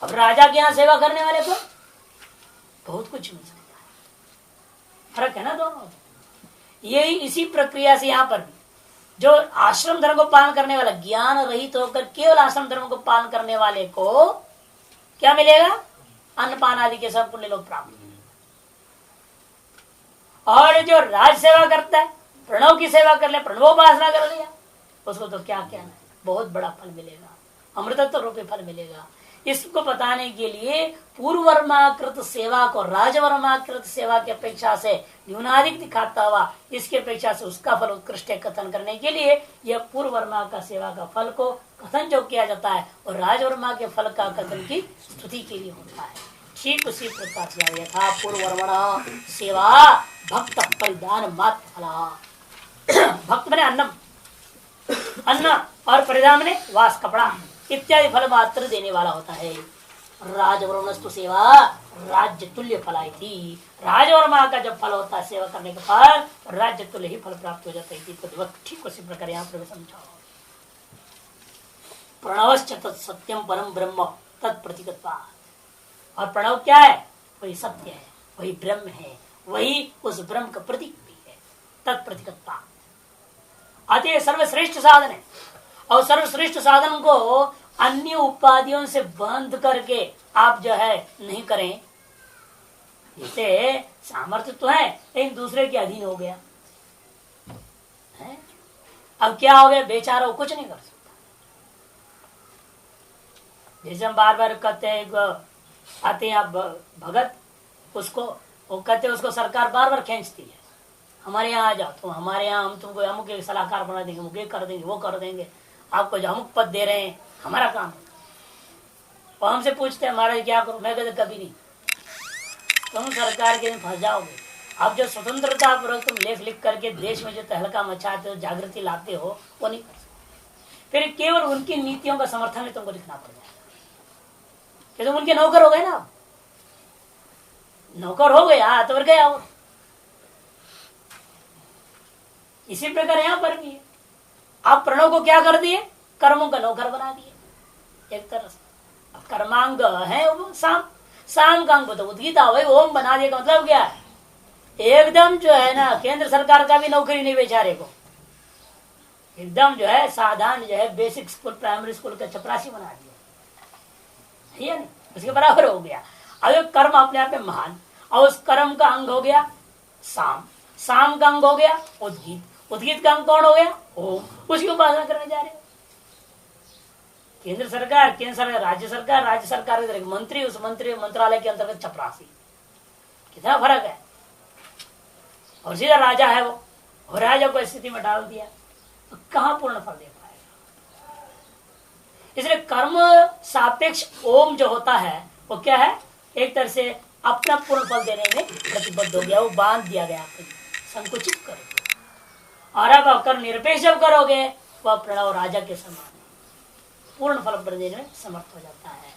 अब राजा के यहाँ सेवा करने वाले को बहुत कुछ मिल सकता है, फर्क है ना दोनों। यही इसी प्रक्रिया से यहाँ पर भी जो आश्रम धर्म को पालन करने वाला, ज्ञान रहित होकर केवल आश्रम धर्म को पालन करने वाले को क्या मिलेगा, अन्नपान आदि के सब पुण्य लोग प्राप्त। और जो राज सेवा करता है, प्रणव की सेवा कर ले, प्रणवोपासना कर लिया, उसको तो क्या क्या है, बहुत बड़ा फल मिलेगा, अमृतत्व रूपी फल मिलेगा। इसको बताने के लिए पूर्ववर्माकृत सेवा को राजवर्माकृत सेवा की अपेक्षा से न्यूनाधिक दिखाता हुआ इसकी अपेक्षा से उसका फल उत्कृष्ट कथन करने के लिए यह पूर्ववर्मा का सेवा का फल को कथन जो किया जाता है और राजवर्मा के फल का कथन की स्तुति के लिए होता है। ठीक उसी प्रकार से था पूर्ववर्मा सेवा भक्त परिधान मात्र फला। भक्त बने अन्न और परिधान ने वास कपड़ा इत्यादि फल मात्र देने वाला होता है। राजवर्मस्तु सेवा राज्य तुल्य फलाई थी। राजवर्मा का जब फल होता है सेवा करने का फल राज्य तुल्य ही फल प्राप्त हो जाता है। तो ठीक उसी प्रकार यहाँ पर समझाओ। प्रणवश्च तत्सत्यम परम ब्रह्म तत्प्रतीकत्वात्। और प्रणव क्या है? वही सत्य है, वही ब्रह्म है, वही उस ब्रह्म का प्रतीक भी है। तत्प्रतीकत्वात् अतः सर्वश्रेष्ठ साधन है और सर्वश्रेष्ठ साधन को अन्य उपाधियों से बंध करके आप जो है नहीं करें। इसे सामर्थ्य तो है लेकिन दूसरे के अधीन हो गया है। अब क्या हो गया? बेचारा वो कुछ नहीं कर सकता। जैसे हम बार बार कहते हैं आते हैं आप भगत, उसको वो कहते हैं उसको सरकार बार बार खींचती है हमारे यहाँ आ जाओ, तो हमारे यहाँ हम तुमको अमुक एक सलाहकार बना देंगे, अमुक कर देंगे, वो कर देंगे, आपको जो अमुक पद दे रहे हैं हमारा काम है। और हमसे पूछते हैं महाराज क्या करूं? मैं कहते कभी नहीं, तुम सरकार के दिन फंस जाओगे। आप जो स्वतंत्रता पूर्वक तुम लेख लिख करके देश में जो तहलका मचाते हो, जागृति लाते हो, वो नहीं कर सकते। फिर केवल उनकी नीतियों का समर्थन में तुमको लिखना पड़ जाएगा कि तुम उनके नौकर हो गए ना। नौकर हो गया तो फिर गया वो। इसी प्रकार यहां पर भी है। आप प्रणव को क्या कर दिए? कर्मों का नौकर बना दिए एक तरह से। अब कर्मांग है वो साम का अंग तो उद्गीता वही ओम बना दिया। मतलब क्या है? एकदम जो है ना केंद्र सरकार का भी नौकरी नहीं बेचारे को, एकदम जो है साधारण जो है बेसिक स्कूल प्राइमरी स्कूल का चपरासी बना दिया, है नहीं? उसके बराबर हो गया। अब कर्म अपने आप में महान और उस कर्म का अंग हो गया साम का अंग हो गया उद्गीत का अंग कौन हो गया? ओम। उसकी उपासना करने जा रहे हो। केंद्र सरकार राज्य सरकार एक मंत्री, उस मंत्री मंत्रालय के अंतर्गत चपरासी, कितना फर्क है। और सीधा राजा है वो, और राजा को स्थिति में डाल दिया तो कहां पूर्ण फल दे पाएगा? इसलिए कर्म सापेक्ष ओम जो होता है वो क्या है? एक तरह से अपना पूर्ण फल देने में प्रतिबद्ध हो गया, वो बांध दिया गया, संकुचित कर दिया। और अब कर्म निरपेक्ष जब करोगे वह प्रणव राजा के समान है, पूर्ण फल देने में समर्थ हो जाता है।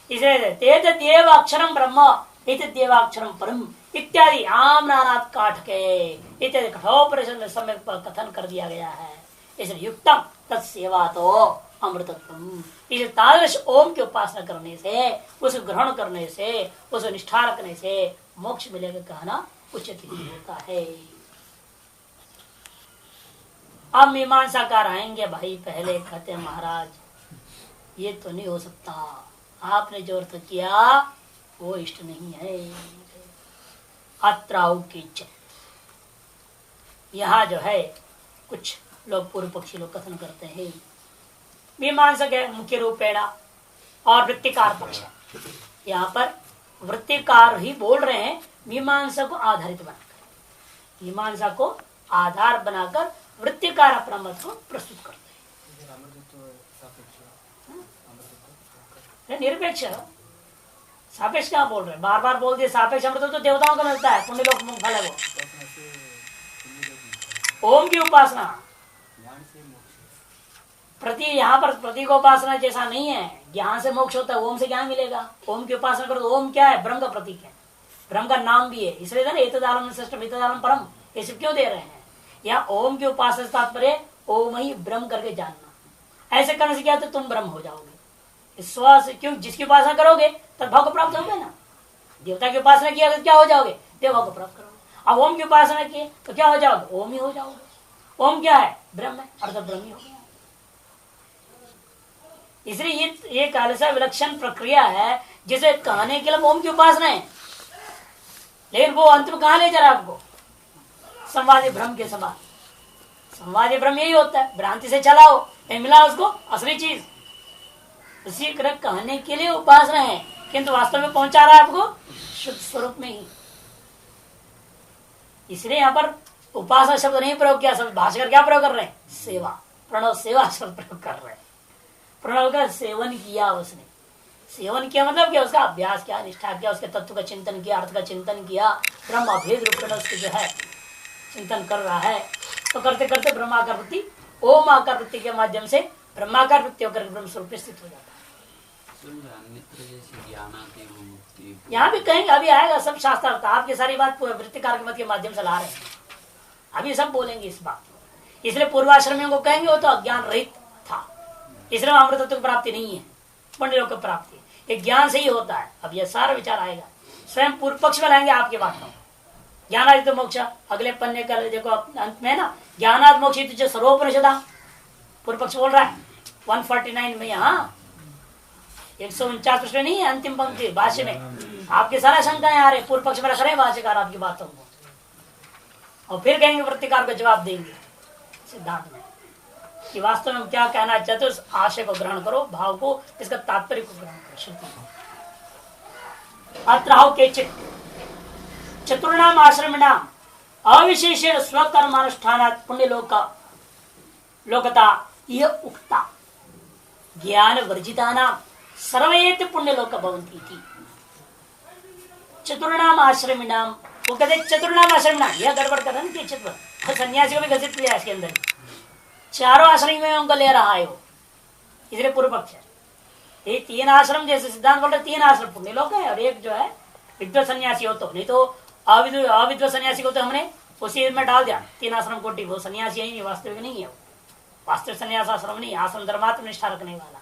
इसलिए तेज देव अक्षरम ब्रह्म देवाक्षरम परम इत्यादि आम नानाथ काठ के इत्यादि कठोपनिषद में सम्यक कथन कर दिया गया है। इसलिए युक्तम तत्सेवा तो अमृतत्वम। इसे तादृश ओम की उपासना करने से, उसे ग्रहण करने से, उसे निष्ठा रखने से मोक्ष मिलेगा कहना उचित ही होता है। अब मीमांसाकार आएंगे भाई, पहले कहते हैं महाराज ये तो नहीं हो सकता, आपने जो अर्थ किया वो इष्ट नहीं है। अत्राउ की यहाँ जो है कुछ लोग पूर्व पक्षी लोग कथन करते हैं मीमांसक है मुख्य रूपेण और वृत्तिकार पक्ष। यहाँ पर वृत्तिकार ही बोल रहे हैं मीमांसा को आधारित बनाकर, मीमांसा को आधार बनाकर वृत्तिकार अपना मत को प्रस्तुत करते हैं। निरपेक्ष सापेक्ष क्या बोल रहे हैं? बार बार बोल दिए सापेक्ष अमृत तो देवताओं को मिलता है, पुण्य लोक फल है वो। ओम की उपासना प्रति, यहाँ पर प्रति को उपासना जैसा नहीं है। ज्ञान से मोक्ष होता है, ओम से ज्ञान मिलेगा। ओम की उपासना करो तो ओम क्या है? ब्रह्म का प्रतीक है, ब्रह्म का नाम भी है। इसलिए ना एतदालम श्रेष्ठम एतदालम परम, ये सब क्यों दे रहे हैं? यहाँ ओम की उपासना तात्पर्य ओम ही ब्रह्म करके जानना। ऐसे करने से क्या होता है? तुम ब्रह्म हो जाओगे। स्व से क्यों? जिसकी उपासना करोगे तब भाव को प्राप्त होगे ना। देवता की उपासना किया तो क्या हो जाओगे? देव भाव को प्राप्त करोगे। अब ओम की उपासना किए तो क्या हो जाओगे? ओम ही हो जाओगे। ओम क्या है? ब्रह्म है, अर्थात ब्रह्म ही हो गया। इसलिए ये कालसा विलक्षण प्रक्रिया है जिसे कहने के लिए ओम की उपासना है, लेकिन वो अंत में कहां ले जा रहा है आपको? संवादी भ्रम के समान। संवादी भ्रम यही होता है, भ्रांति से चलाओ, मिला उसको असली चीज। उसी तरह कहने के लिए उपासना है, किंतु वास्तव में पहुंचा रहा है आपको शुद्ध स्वरूप में ही। इसलिए यहाँ पर उपासना शब्द नहीं प्रयोग किया, सब भाषाकर क्या प्रयोग कर रहे हैं? सेवा, प्रणव सेवा शब्द प्रयोग कर रहे हैं। प्रणव का सेवन किया उसने, सेवन किया मतलब क्या? उसका अभ्यास किया, निष्ठा किया, उसके तत्व का चिंतन किया, अर्थ का चिंतन किया, ब्रह्म अभेद रूप में उसके जो है चिंतन कर रहा है। तो करते करते ब्रह्माकार वृत्ति, ओमाकार वृत्ति के माध्यम से ब्रह्माकार वृत्ति होकर ब्रह्म स्वरूप स्थित हो जाता है। यहाँ भी कहेंगे, अभी आएगा सब शास्त्रार्थ। आपकी सारी बात वृत्तिकार के मत के माध्यम से ला रहे हैं, अभी सब बोलेंगे इस बात। इसलिए पूर्वाश्रमियों को कहेंगे वो तो अज्ञान रहित था, इसलिए अमृतत्व की प्राप्ति नहीं है, पुण्य लोक की प्राप्ति ये ज्ञान से ही होता है। अब यह सारा विचार आएगा, स्वयं पूर्व पक्ष में लाएंगे आपकी बात को। ज्ञानादित मोक्ष अगले पन्ने का देखो अंत में ना, ज्ञानाद मोक्ष सर्वोपनिषदा पूर्व पक्ष बोल रहा है 149 में। यहाँ 149 पृष्ठ में नहीं है, अंतिम पंक्ति भाष्य में आपके सारा शंकाएं आ रहे, पूर्व पक्ष में रख रहे भाष्यकार आपकी बातों को, और फिर कहेंगे वृत्तिकार को जवाब देंगे सिद्धांत में कि वास्तव में क्या कहना चाहते हो। उस आशय को ग्रहण करो, भाव को, इसका तात्पर्य को ग्रहण करो। श्रुति अत्र के चतुर्णाम आश्रमिणाम अविशेषेण स्वकर्मानुष्ठानात् पुण्य लोकता यह उक्ता ज्ञान वर्जितानां सर्वैत पुण्य लोक भवन्ति इति। चतुर्णाम आश्रमिणाम, वो कहते चतुर्णाम आश्रमिणाम, यह गड़बड़ कर रहे हैं चतुर सन्यासी को भी घसित लिया इसके अंदर, चारों आश्रम को ले रहा है वो, इसलिए पूर्व पक्ष है। ये 3 आश्रम जैसे सिद्धांत बोल रहे 3 आश्रम पुण्य लोक है, और एक जो है विद्वत सन्यासी हो तो, नहीं तो अविद्वत सन्यासी को तो हमने उसी में डाल दिया 3 आश्रम कोटि, वो सन्यासी ही नहीं, वास्तविक नहीं है वो, वास्तविक सन्यास आश्रम नहीं, आश्रम धर्मात्म निष्ठा रखने वाला।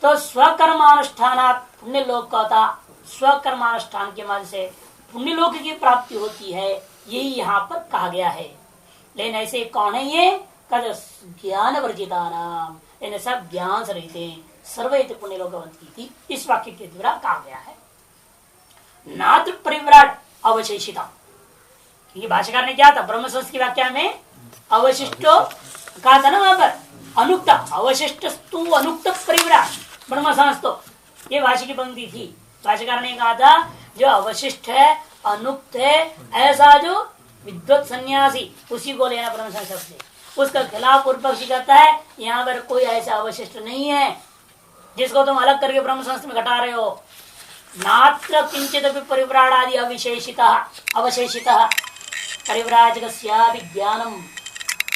तो स्वकर्मानुष्ठान पुण्य लोक का था, स्वकर्मानुष्ठान के माध्यम से पुण्य लोक की प्राप्ति होती है, यही यहाँ पर कहा गया है। लेकिन ऐसे कौन है ये? कद ज्ञान वर्जिता नाम, इन सब ज्ञान से रहते सर्वैत पुण्य लोकवंती थी, इस वाक्य के द्वारा कहा गया है। नात्र परिव्राट अवशेषिता, क्योंकि भाष्यकार ने क्या था ब्रह्म संस्कृत की व्याख्या में अवशिष्टो कहा था ना, वहां पर अनुक्त अवशिष्ट अनुक्त परिव्राट ब्रह्म संस्तो, ये भाष्य की पंक्ति थी। भाष्यकार ने कहा था जो अवशिष्ट है, अनुक्त है, ऐसा जो विद्वत सन्यासी उसी को लेना ब्रह्म संस्कृत से। उसका खिलाफ पूर्व पक्षी कहता है यहाँ पर कोई ऐसा अवशिष्ट नहीं है जिसको तुम अलग करके ब्रह्म संस्कृत में घटा रहे हो। नात्र किंचित परिव्राट आदि अविशेषिता अवशेषिता परिव्राजकस्यापि ज्ञानम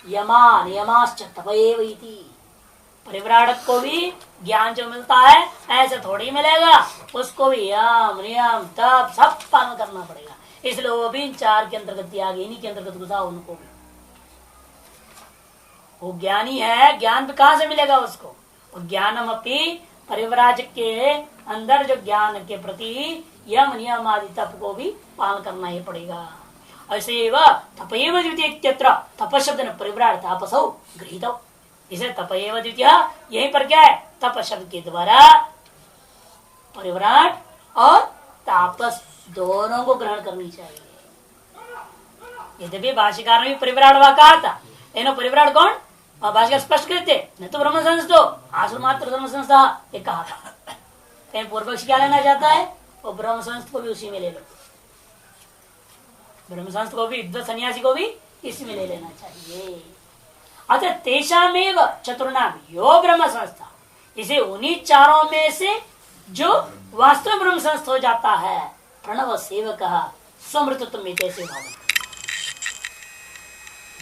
यमा नियमाश्च तपएव इति। परिव्राजक को भी ज्ञान जो मिलता है ऐसे थोड़ी मिलेगा, उसको भी यम नियम तप सब पालन करना पड़ेगा, इसलिए वो भी 4 के अंतर्गत दिया गया, इन्हीं के अंतर्गत घुसा उनको भी। वो ज्ञानी है, ज्ञान भी कहां से मिलेगा उसको? वो ज्ञानम अपनी परिव्राजक के अंदर जो ज्ञान के प्रति यम नियम आदि तप को भी पालन करना ही पड़ेगा। ऐसे वह तपएव द्वितीय तप शब्द ने परिव्राट तापसौ गृहीत, इसे तपएव द्वितीय यहीं पर क्या है? तप शब्द के द्वारा परिव्राट और तापस दोनों को ग्रहण करनी चाहिए। यद्यपि भाष्यकार ने भी परिव्राट वा कहा था, लेकिन परिव्राट कौन? भाष्यकार स्पष्ट करते न तो ब्रह्म संस्थो आश्रम मात्र धर्म संस्था ये कहा था। कहीं पूर्व पक्ष क्या लेना चाहता है? वो ब्रह्म संस्थ को भी उसी में ले लो, ब्रह्म संस्थ को भी विद्वत सन्यासी को भी इसी में ले लेना चाहिए। अच्छा तेषामेव चतुर्णाम यो ब्रह्म संस्था, इसे उन्हीं 4 में से जो वास्तव ब्रह्म संस्थ हो जाता है प्रणव सेवक स्वमृतत्व में कैसे भाव,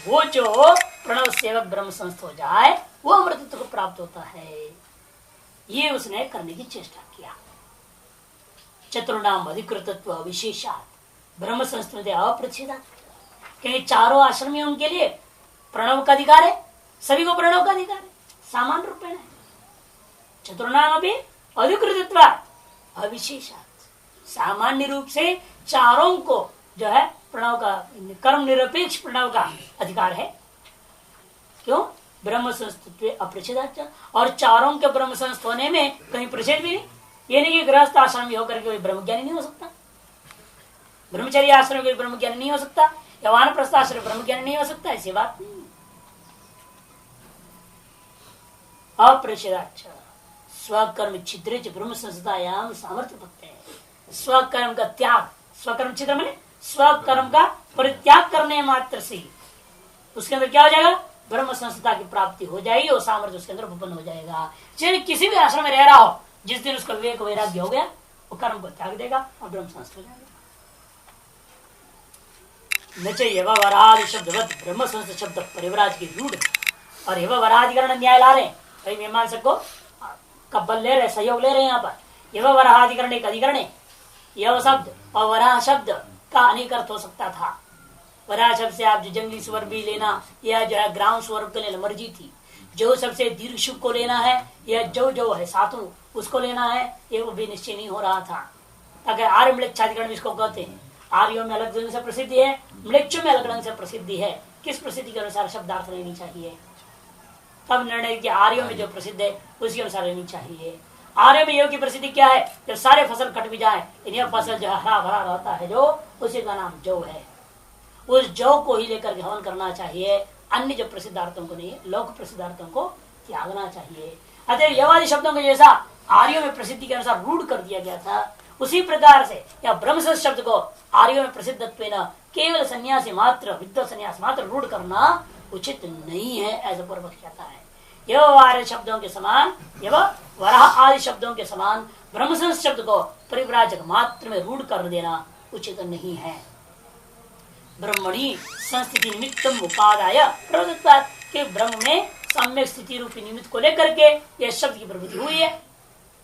वो जो प्रणव सेवक ब्रह्म संस्थ हो जाए वो अमृतत्व को प्राप्त होता है। ये उसने करने की चेष्टा किया। चतुर्णाम अधिकृतत्व विशेषात ब्रह्म संस्कृति अप्रच्छेदा, क्योंकि 4 आश्रमियों के लिए प्रणव का अधिकार है, सभी को प्रणव का अधिकार है, सामान्य रूप में। चतुर्णाम अभी अधिकृतत्व अविशेषात, सामान्य रूप से 4 को जो है प्रणव का कर्म निरपेक्ष प्रणव का अधिकार है। क्यों? ब्रह्म संस्कृत अप्रच्छेदा, और 4 के ब्रह्म संस्थ होने में कहीं प्रच्छेद भी नहीं। ये नहीं कि गृहस्थ आश्रम होकर के ब्रह्म ज्ञानी नहीं हो सकता, ब्रह्मचर्य आश्रम के ब्रह्म ज्ञानी नहीं हो सकता, या वानप्रस्थ आश्रम ब्रह्म ज्ञानी नहीं हो सकता, ऐसी बात नहीं। अप्रच्छेदाच्च स्वकर्म छिद्र ब्रह्म संस्थायाम सामर्थ्य भक्त है। स्वकर्म का त्याग, स्वकर्म छिद्र मैंने स्वकर्म का परित्याग करने मात्र से उसके अंदर क्या हो जाएगा, ब्रह्म संस्था की प्राप्ति हो जाएगी और सामर्थ्य उसके अंदर उत्पन्न हो जाएगा। चाहे किसी भी आश्रम में रह रहा हो, जिस दिन उसका विवेक वैराग्य हो गया वो कर्म को त्याग देगा और ब्रह्म संस्था हो जाएगा। न चाहिए वरादि शब्दवत ब्रह्म संस्था शब्द परिवराज की रूढ़ और एवं वराधिकरण न्याय ला रहे हैं। भाई मीमांसक को कब्बल ले रहे, सहयोग ले रहे हैं। यहाँ पर एवं वराधिकरण एक अधिकरण है। यह शब्द और वराह शब्द का अनेक अर्थ हो सकता था। वराह शब्द से आप जो जंगली स्वर भी लेना या जो है ग्राम स्वर के लिए मर्जी थी। जो सबसे दीर्घ शुक को लेना है या जो है सातु उसको लेना है, ये वो भी निश्चय नहीं हो रहा था। अगर आर्य मृक्षाधिकरण इसको कहते हैं। आर्यों में अलग ढंग से प्रसिद्धि है, मृक्षु में अलग ढंग से प्रसिद्धि है। किस प्रसिद्धि के अनुसार शब्दार्थ लेनी चाहिए, तब निर्णय कि आर्यों में जो प्रसिद्ध है उसके अनुसार लेनी चाहिए। आर्य में योग की प्रसिद्धि क्या है, जब सारे फसल कट भी जाए इन्हें फसल जो हरा भरा रहता है जो, उसी का नाम जौ है। उस जौ को ही लेकर के हवन करना चाहिए, अन्य जो प्रसिद्धार्थों को नहीं, लोक प्रसिद्धार्थों को त्यागना चाहिए। अतः यवादि शब्दों को जैसा आर्यों में प्रसिद्धि के अनुसार रूढ़ कर दिया गया था, उसी प्रकार से या ब्रह्म शब्द को आर्यों में प्रसिद्धत्व केवल सन्यासी मात्र, विद्वत सन्यास मात्र रूढ़ करना उचित नहीं है, ऐसा पूर्व पक्ष कहता है। यह आर्य शब्दों के समान, यह वराह आदि शब्दों के समान ब्रह्म शब्द को परिव्राजक मात्र में रूढ़ कर देना उचित नहीं है। ब्रह्मणी संस्थिति निमित्तम उपादाय प्रवृत्तात् के ब्रह्म में सम्यक स्थिति रूपी निमित्त को लेकर के यह शब्द की प्रवृत्ति हुई है।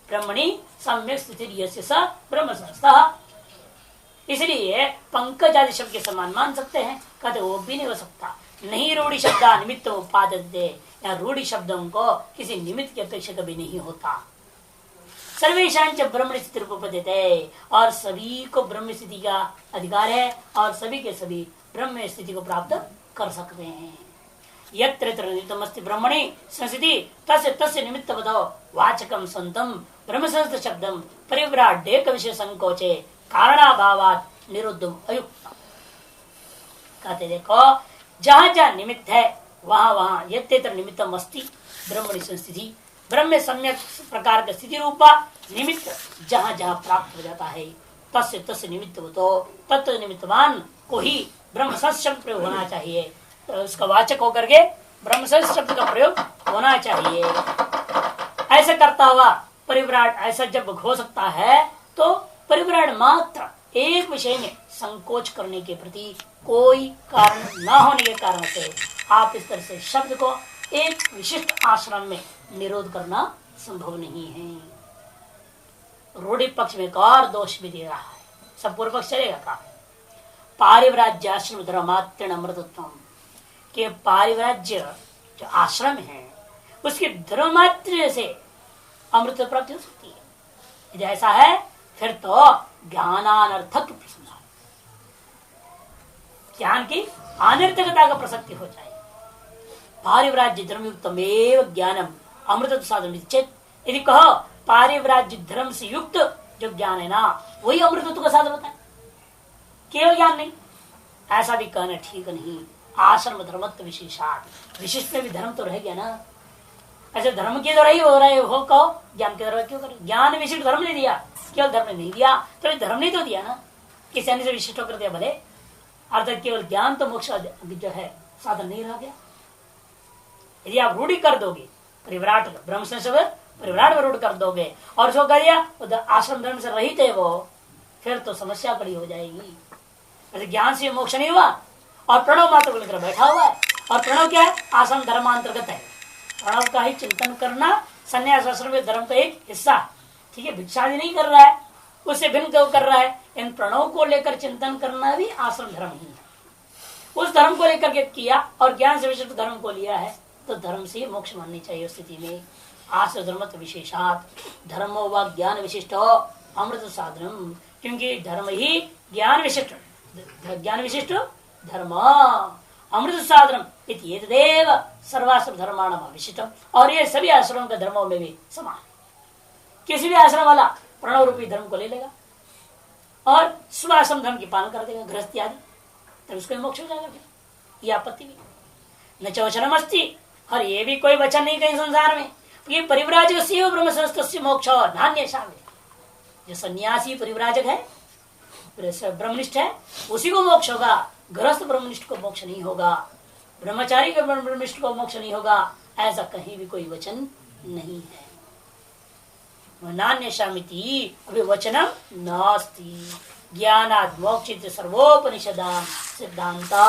ब्रह्मणी सम्यक स्थिति यस्य स ब्रह्म संस्थः, इसलिए पंकज आदि शब्द के समान मान सकते हैं। कहते वो भी नहीं हो सकता। नहीं रूढ़ी शब्द निमित्त उपादते, या रूढ़ी शब्दों को किसी निमित्त की अपेक्षा कभी नहीं होता। सर्वेशांच ब्रह्म स्थिति उपपद्यते, और सभी को ब्रह्म स्थिति का अधिकार है और सभी के सभी ब्रह्म स्थिति को प्राप्त कर सकते हैं। यत्र यत्र निमित्तमस्ति ब्रह्मणि संस्थिति तस्य तस्य निमित्तवतो वाचकम संतम ब्रह्म संस्थ शब्दम परिव्राड्येक विषय संकोचे कारणाभावात् निरुद्धम अयुक्तम। कहते देखो, जहां जहां निमित्त है वहां वहां यत्र निमित्तम अस्ति ब्रह्मणि संस्थिति, ब्रह्म में सम्यक प्रकार का स्थिति रूपा निमित्त जहां जहां प्राप्त हो जाता है, तस्य तस्य निमित्तवतो तत्व निमित्तवान को ही ब्रह्म संस्थ शब्द प्रयोग होना चाहिए। तो उसका वाचक होकर के ब्रह्म संस्थ शब्द का प्रयोग होना चाहिए। ऐसे करता हुआ परिव्राट ऐसा जब हो सकता है तो परिव्राट मात्र एक विषय में संकोच करने के प्रति कोई कारण न होने के कारण से आप इस तरह से शब्द को एक विशिष्ट आश्रम में निरोध करना संभव नहीं है। रूढ़ी पक्ष में एक और दोष भी दे रहा है, सब पूर्व पक्ष चलेगा का पारिव्राज्य आश्रम धर्मात्रण अमृतत्व के पारिव्राज्य जो आश्रम है उसके धर्मात्र से अमृत प्राप्ति हो सकती है। यदि ऐसा है फिर तो ज्ञानानर्थक प्रसंग, ज्ञान की अनर्थकता का प्रसक्ति हो जाए। पारिव्राज्य धर्मयुक्तमेव ज्ञानम अमृत साधन चेत, यदि कहो पारिव्राज्य धर्म से युक्त जो ज्ञान है ना वही अमृतत्व का साधन होता है, केवल ज्ञान नहीं। ऐसा भी कहना ठीक नहीं। आश्रम धर्मत्व विशेषात, विशिष्ट में भी धर्म तो रह गया ना। ऐसे धर्म के द्वारा ही हो रहे हो, कहो ज्ञान के द्वारा क्यों करें? ज्ञान विशिष्ट धर्म नहीं दिया, केवल धर्म नहीं दिया तो धर्म नहीं तो दिया ना, किसी अन्य से विशिष्ट होकर दिया भले। अर्थात केवल ज्ञान तो मोक्ष जो है साधन नहीं रह गया। यदि आप रूढ़ी कर दोगे परिव्राट ब्रह्म संस्कृत परिव्राट में रूढ़ कर दोगे और जो कर दिया आश्रम धर्म से रहित है वो, फिर तो समस्या बड़ी हो जाएगी। ऐसे ज्ञान से मोक्ष नहीं हुआ और प्रणव मात्र को लेकर बैठा हुआ है। और प्रणव क्या है? आश्रम धर्मांतर्गत है। प्रणव का ही चिंतन करना संन्यास आश्रम में धर्म का एक हिस्सा, ठीक है। भिक्षादि नहीं कर रहा है, उससे भिन्न कर रहा है। इन प्रणव को लेकर चिंतन करना भी आश्रम धर्म ही है। उस धर्म को लेकर के किया और ज्ञान से विशिष्ट धर्म को लिया है तो धर्म से मोक्ष माननी चाहिए। उस स्थिति में आश्रम धर्म विशेषात धर्मो व ज्ञान विशिष्ट अमृत साधनम, क्योंकि धर्म ही ज्ञान विशिष्ट धर्म अमृत साधनम इत्येतदेव सर्वाश्रम धर्माणाम विशिष्टम। और ये सभी आश्रमों के धर्मों में भी समान। किसी भी आश्रम वाला प्रणव रूपी धर्म को ले लेगा और स्वाश्रम धर्म की पालन कर देगा, गृहस्थी आदि, तब उसको मोक्ष हो जाएगा। फिर ये आपत्ति भी न च वचनम अस्ति, और ये भी कोई वचन नहीं कहीं संसार में ये परिव्राजक से ब्रह्म संस्थ मोक्ष नान्य शामिल। जो सन्यासी परिव्राजक है, ब्रह्मनिष्ठ है, उसी को मोक्ष होगा। गृहस्थ ब्रह्मनिष्ठ को मोक्ष नहीं होगा, ब्रह्मचारी के ब्रह्मनिष्ठ को मोक्ष नहीं होगा, ऐसा कहीं भी कोई वचन नहीं है। नान्य शामिति अभी वचनम नास्ति। ज्ञानाद मोक्षित सर्वोपनिषदाम सिद्धांता।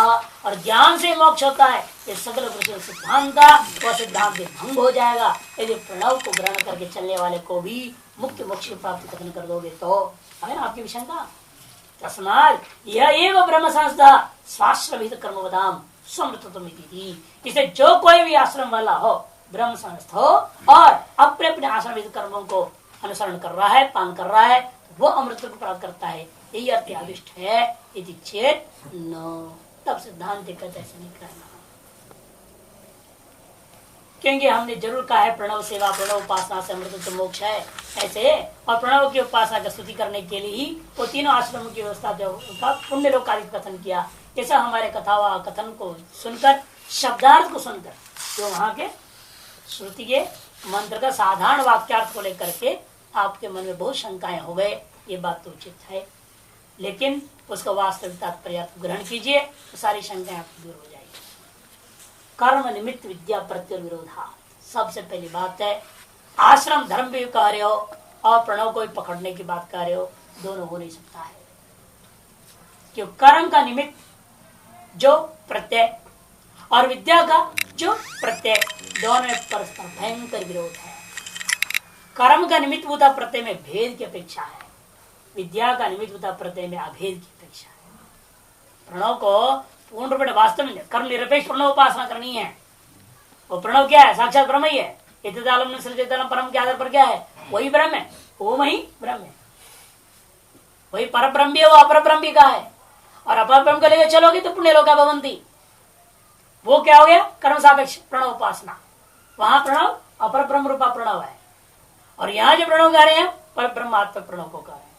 और ज्ञान से मोक्ष होता है ये सकल सिद्धांता, वह सिद्धांत भंग हो जाएगा यदि प्रणव को ग्रहण करके चलने वाले को भी मुख्य मोक्ष की प्राप्ति कथन कर दोगे तो। है ना आपकी विषयता। तस्मात् यह एवं ब्रह्म संस्था स्वाश्रमित कर्मवदाम समृतत्वमिति। इसे जो कोई भी आश्रम वाला हो, ब्रह्म संस्थ हो और अपने अपने आश्रमित कर्मों को अनुसरण कर रहा है, पान कर रहा है, वो अमृत को प्राप्त करता है। यही अर्थ आदिष्ट है। यदि चेत न, तब सिद्धांत कहते ऐसे नहीं करना। क्योंकि हमने जरूर कहा है प्रणव सेवा, प्रणव उपासना से अमृत मोक्ष है ऐसे। और प्रणव की उपासना का स्तुति करने के लिए ही वो तीनों आश्रमों की व्यवस्था जो उनका पुण्य लोक का कथन किया। जैसा हमारे कथा कथन को सुनकर, शब्दार्थ को सुनकर, जो वहां के श्रुति के मंत्र का साधारण वाक्यार्थ को लेकर के आपके मन में बहुत शंकाएं हो गए, ये बात तो उचित है, लेकिन उसका वास्तविक तात्पर्य ग्रहण कीजिए तो सारी शंकाएं आपकी दूर हो जाएगी। कर्म निमित्त विद्या प्रत्युर्विरोधा। सबसे पहली बात है, आश्रम धर्म भी कह रहे हो और प्रणव को भी पकड़ने की बात कर रहे हो, दोनों हो नहीं सकता है। क्यों? कर्म का निमित्त जो प्रत्यय और विद्या का जो प्रत्यय, दोनों में परस्पर भयंकर विरोध है। कर्म का निमित्त भूता प्रत्यय में भेद की अपेक्षा है, विद्या का निमित्त भूता प्रत्यय में अभेद की अपेक्षा है। प्रणव को पूर्ण रूप में वास्तव में कर्म निरपेक्ष प्रणव उपासना करनी है। वो प्रणव क्या है? साक्षात ब्रह्म ही है। इतदालम सृजतलम परम के आधार पर क्या है? वही ब्रह्म है, ओम ही ब्रह्म है, वही पर ब्रह्म भी है, वो अपर ब्रह्म भी का है। और अपर ब्रह्म को लेकर चलोगे तो पुण्य लोका भवंती। वो क्या हो गया? कर्म सापेक्ष प्रणव उपासना। वहां प्रणव अपर ब्रह्म रूपा प्रणव है, और यहाँ जो प्रणव गा रहे हैं पर ब्रह्मात्म प्रणव को गा रहे हैं।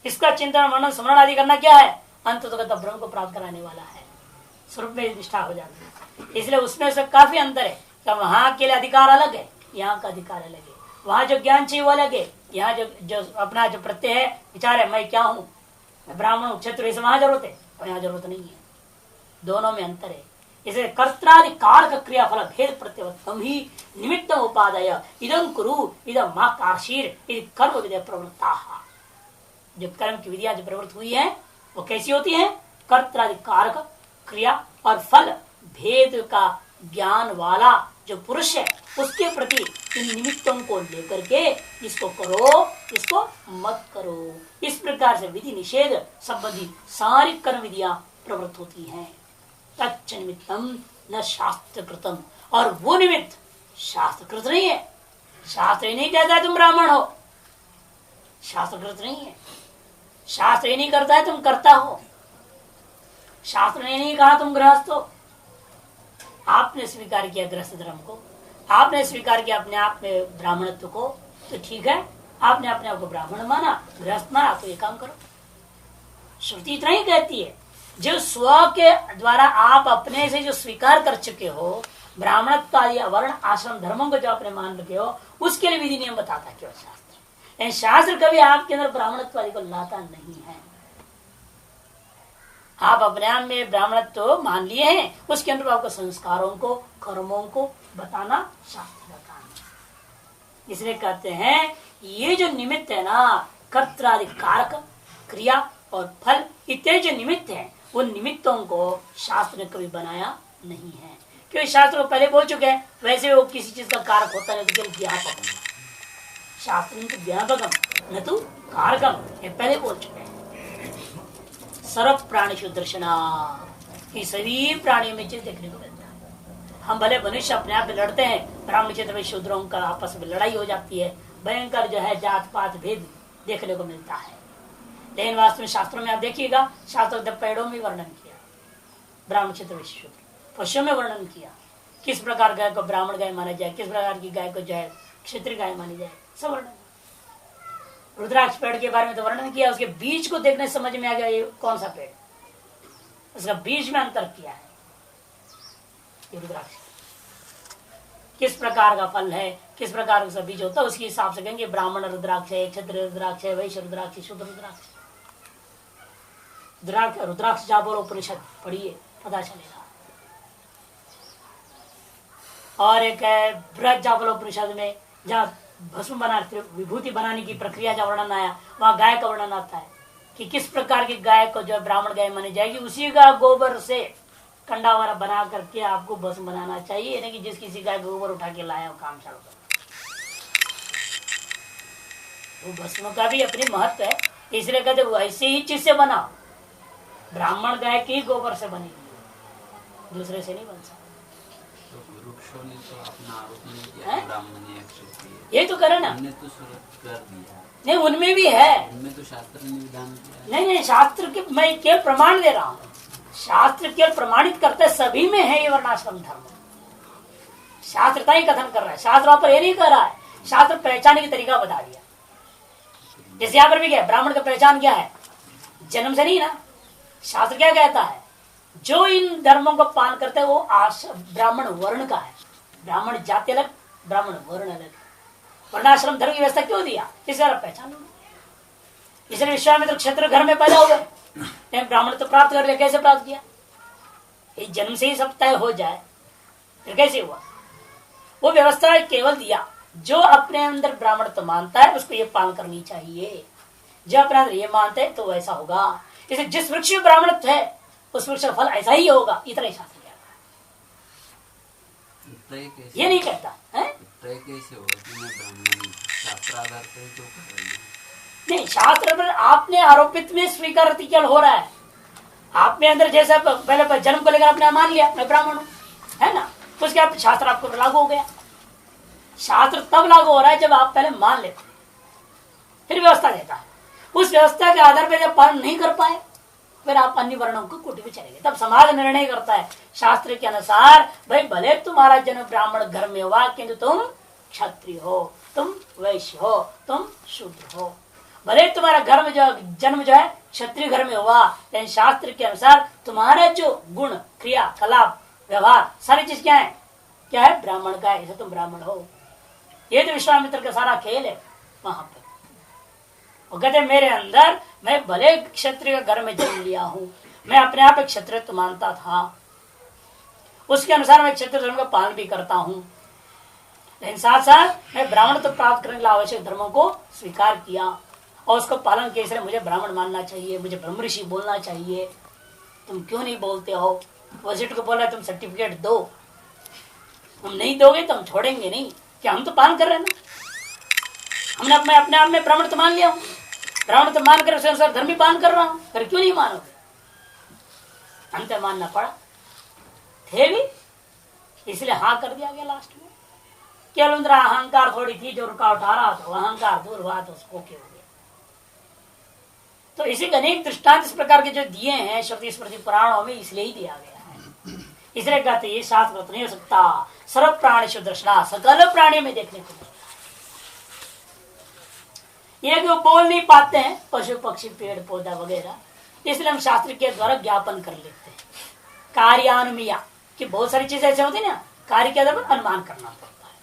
इसका चिंतन मनन स्मरण आदि करना क्या है? अंत तो ब्रह्म को प्राप्त कराने वाला है, स्वरूप में निष्ठा हो जाती है। इसलिए उसमें से काफी अंतर है। तो वहां के लिए अधिकार अलग है, यहाँ का अधिकार अलग है। वहां जो ज्ञान चाहिए वो अलग है, यहाँ जो अपना जो प्रत्यय है, विचार है मैं क्या हूँ, मैं ब्राह्मण हूँ, क्षत्रिय, वहां जरूरत है और यहाँ जरूरत नहीं है। दोनों में अंतर है। इसे कर्त्राधिकार का क्रियाफल भेद प्रत्यवत्तम ही निमित्त उपादय इदं कुरु इदं मा कार्षीर कर्म विधि प्रवृत्ता। जो कर्म की विधियां जो प्रवृत्त हुई है वो कैसी होती है? कर्त्राधिकार क्रिया और फल भेद का ज्ञान वाला जो पुरुष है उसके प्रति इन निमित्तों को लेकर के इसको करो, इसको मत करो, इस प्रकार से विधि निषेध संबंधी सारी कर्म विधियां प्रवृत्त होती हैं। तच्च निमित्तम न शास्त्रकृतम, और वो निमित्त शास्त्रकृत नहीं है। शास्त्र ही नहीं कहता है तुम ब्राह्मण हो, शास्त्रकृत नहीं है। शास्त्र ही नहीं करता है तुम करता हो, शास्त्र ने नहीं कहा तुम गृहस्थ हो। आपने स्वीकार किया गृहस्थ धर्म को, आपने स्वीकार किया अपने आप में ब्राह्मणत्व को, तो ठीक है, आपने अपने आप को ब्राह्मण माना, गृहस्थ माना, तो ये काम करो। श्रुति इतना ही कहती है, जो स्व के द्वारा आप अपने से जो स्वीकार कर चुके हो, ब्राह्मणत्व आदि वर्ण आश्रम धर्मों को जो आपने मान रखे हो, उसके लिए विधि नियम बताता है केवल शास्त्र। लेकिन शास्त्र कभी आपके अंदर ब्राह्मणत्व आदि को लाता नहीं है। आप अपने आप में ब्राह्मणत्व मान लिए हैं, उसके अंदर आपको संस्कारों को, कर्मों को बताना शास्त्र का काम है। इसलिए कहते हैं ये जो निमित्त है ना, कर्त्रादि कारक क्रिया और फल इतने जो निमित्त है, उन निमित्तों को शास्त्र ने कभी बनाया नहीं है। क्योंकि शास्त्र को पहले बोल चुके हैं, वैसे वो किसी चीज का कारक होता है तो व्यापक है। शास्त्र व्यापकम न तो कारकम, ये पहले बोल चुके हैं। सर्व प्राणी दर्शना, ये सभी प्राणियों में चीज देखने को मिलता है। हम भले मनुष्य अपने आप में लड़ते हैं, ब्राह्मण क्षेत्र में शूद्रों का आपस में लड़ाई हो जाती है, भयंकर जो है जात पात भेद देखने को मिलता है। लेकिन वास्तव में शास्त्रों में आप देखिएगा, शास्त्रों ने पेड़ों में वर्णन किया, ब्राह्मण क्षेत्र में शूद्र, पशुओं में वर्णन किया, किस प्रकार गाय को ब्राह्मण गाय माना जाए, किस प्रकार की गाय को जो है क्षत्रिय गाय मानी जाए, सब वर्णन। रुद्राक्ष पेड़ के बारे में तो वर्णन किया, उसके बीज को देखने समझ में आ गया ये कौन सा पेड़, उसका बीज में अंतर किया है ये रुद्राक्ष। किस प्रकार का फल है, किस प्रकार का बीज होता है, उसके हिसाब से कहेंगे ब्राह्मण रुद्राक्ष है, क्षत्रिय रुद्राक्ष है, वैश्य रुद्राक्ष, शूद्र रुद्राक्ष। रुद्राक्ष जाबोल उपनिषद पढ़िए, पता चलेगा। और एक है बृहद जाबोल उपनिषद में, जहाँ भस्म बनाने, विभूति बनाने की प्रक्रिया का वर्णन आया, वहां गाय का वर्णन आता है कि किस प्रकार की गाय को जो ब्राह्मण गाय मानी जाएगी, उसी का गोबर से कंडा वगैरह बना करके आपको भस्म बनाना चाहिए, यानी कि जिस किसी गाय गोबर उठा के लाया वो काम चालू कर। वो भस्म का भी अपनी महत्व है, इसलिए कहते वो ऐसे ही चीज से बना, ब्राह्मण गाय के ही गोबर से बनेगी, दूसरे से नहीं बन सकता। तो वृक्षों ने तो अपना आरोप नहीं किया, ब्राह्मण ने क्षत्रिय, ये तो करे ना, हमने तो कर दिया। नहीं उनमें भी है, उनमें तो शास्त्र ने विधान किया। नहीं शास्त्र के मैं केवल प्रमाण दे रहा हूँ, शास्त्र केवल प्रमाणित करते सभी में है ये वर्णाश्रम धर्म। शास्त्र ही कथन कर रहा है, शास्त्र वहां पर ये नहीं कर रहा है, शास्त्र पहचाने की तरीका बता दिया। जैसे यहाँ पर भी क्या है, ब्राह्मण का पहचान क्या है, जन्म से नहीं ना, शास्त्र क्या कहता है, जो इन धर्मों को पालन करते हैं वो ब्राह्मण वर्ण का है। ब्राह्मण जाति अलग, ब्राह्मण वर्ण अलग। वर्णाश्रम धर्म की व्यवस्था क्यों दिया, इस पहचान लो। इसलिए विश्वामित्र क्षेत्र घर में पैदा हुए, ब्राह्मण तो प्राप्त कर लिया, कैसे प्राप्त किया, ये जन्म से ही सब तय हो जाए, फिर कैसे हुआ। वो व्यवस्था केवल दिया, जो अपने अंदर ब्राह्मण तो मानता है उसको ये पालन करनी चाहिए, जो अपने अंदर ये मानते है तो वैसा होगा। इसे जिस वृक्ष में ब्राह्मणत्व है उस वृक्ष का फल ऐसा ही होगा, इतना ही शास्त्र कहता है। ये नहीं कहता है कैसे होगा, ब्राह्मण शास्त्र आधार पर जो कर रहे हैं, नहीं शास्त्र पर आपने आरोपित में स्वीकार हो रहा है। आपने अंदर जैसा पहले जन्म को लेकर आपने मान लिया मैं ब्राह्मण हूं, है ना, तो उसके बाद शास्त्र आपको लागू हो गया। शास्त्र तब लागू हो रहा है जब आप पहले मान लेते, फिर व्यवस्था देता है। उस व्यवस्था के आधार पर जब पालन नहीं कर पाए फिर आप अन्य वर्णों को कोटि में चले गए, तब समाज निर्णय करता है शास्त्र के अनुसार, भाई भले तुम्हारा जन्म ब्राह्मण घर में हुआ किंतु तुम क्षत्रिय हो, तुम वैश्य हो, तुम शूद्र हो। भले तुम्हारा घर में जो जन्म जो है क्षत्रिय घर में हुआ, लेकिन शास्त्र के अनुसार तुम्हारा जो गुण, क्रिया, कलाप, व्यवहार सारी चीज क्या है, क्या है, ब्राह्मण का है, तुम ब्राह्मण हो। ये तो विश्वामित्र का सारा खेल है वहां पर। वो कहते मेरे अंदर, मैं भले क्षत्रिय घर में जन्म लिया हूं, मैं अपने आप एक क्षत्रिय तो मानता था, उसके अनुसार मैं क्षत्रिय धर्म का पालन भी करता हूं, लेकिन साथ साथ मैं ब्राह्मण तो प्राप्त करने के लिए आवश्यक धर्मों को स्वीकार किया और उसको पालन किया, इसलिए मुझे ब्राह्मण मानना चाहिए, मुझे ब्रह्म ऋषि बोलना चाहिए। तुम क्यों नहीं बोलते हो, वजिष्ठ को बोला तुम सर्टिफिकेट दो, हम नहीं दोगे तो हम छोड़ेंगे नहीं, क्या हम तो पालन कर रहे हैं ना, हमने अपने आप में ब्राह्मण तो मान लिया हूं, ब्राह्मण तो मान कर उसके अनुसार धर्म भी पालन कर रहा हूं, फिर क्यों नहीं मानोगे। अंत मानना पड़ा, थे भी इसलिए हाँ कर दिया गया लास्ट में। केवल अहंकार थोड़ी थी जो रुकावट आ रहा था, अहंकार दूर हुआ तो उसको क्या हो गया। तो इसी अनेक दृष्टांत इस प्रकार के जो दिए हैं श्रुति स्मृति पुराणों में, इसलिए ही दिया गया है। इसलिए कहते ये शास्त्र तो नहीं हो सकता, सर्व प्राणी दर्शना, सकल प्राणी में देखने को मिलता है। ये जो बोल नहीं पाते हैं पशु पक्षी पेड़ पौधा वगैरह, इसलिए हम शास्त्र के द्वारा ज्ञापन कर लेते हैं। कार्यानुमिया कि बहुत सारी चीजें ऐसे होती है ना, कार्य के आधार पर अनुमान करना पड़ता है,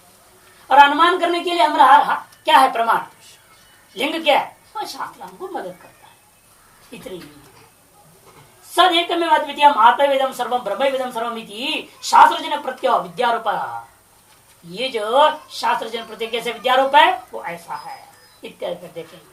और अनुमान करने के लिए हमारा क्या है, प्रमाण, लिंग क्या है, और शास्त्र हमको मदद करता है। इतनी सद एक में अद्वितीय आत्मवेदम सर्वम ब्रह्मवेदम सर्वमिति शास्त्रजन प्रत्यय विद्यारूप। ये जो शास्त्रजन प्रत्यय कैसे विद्यारूप है वो ऐसा है, इत्यादि देखेंगे।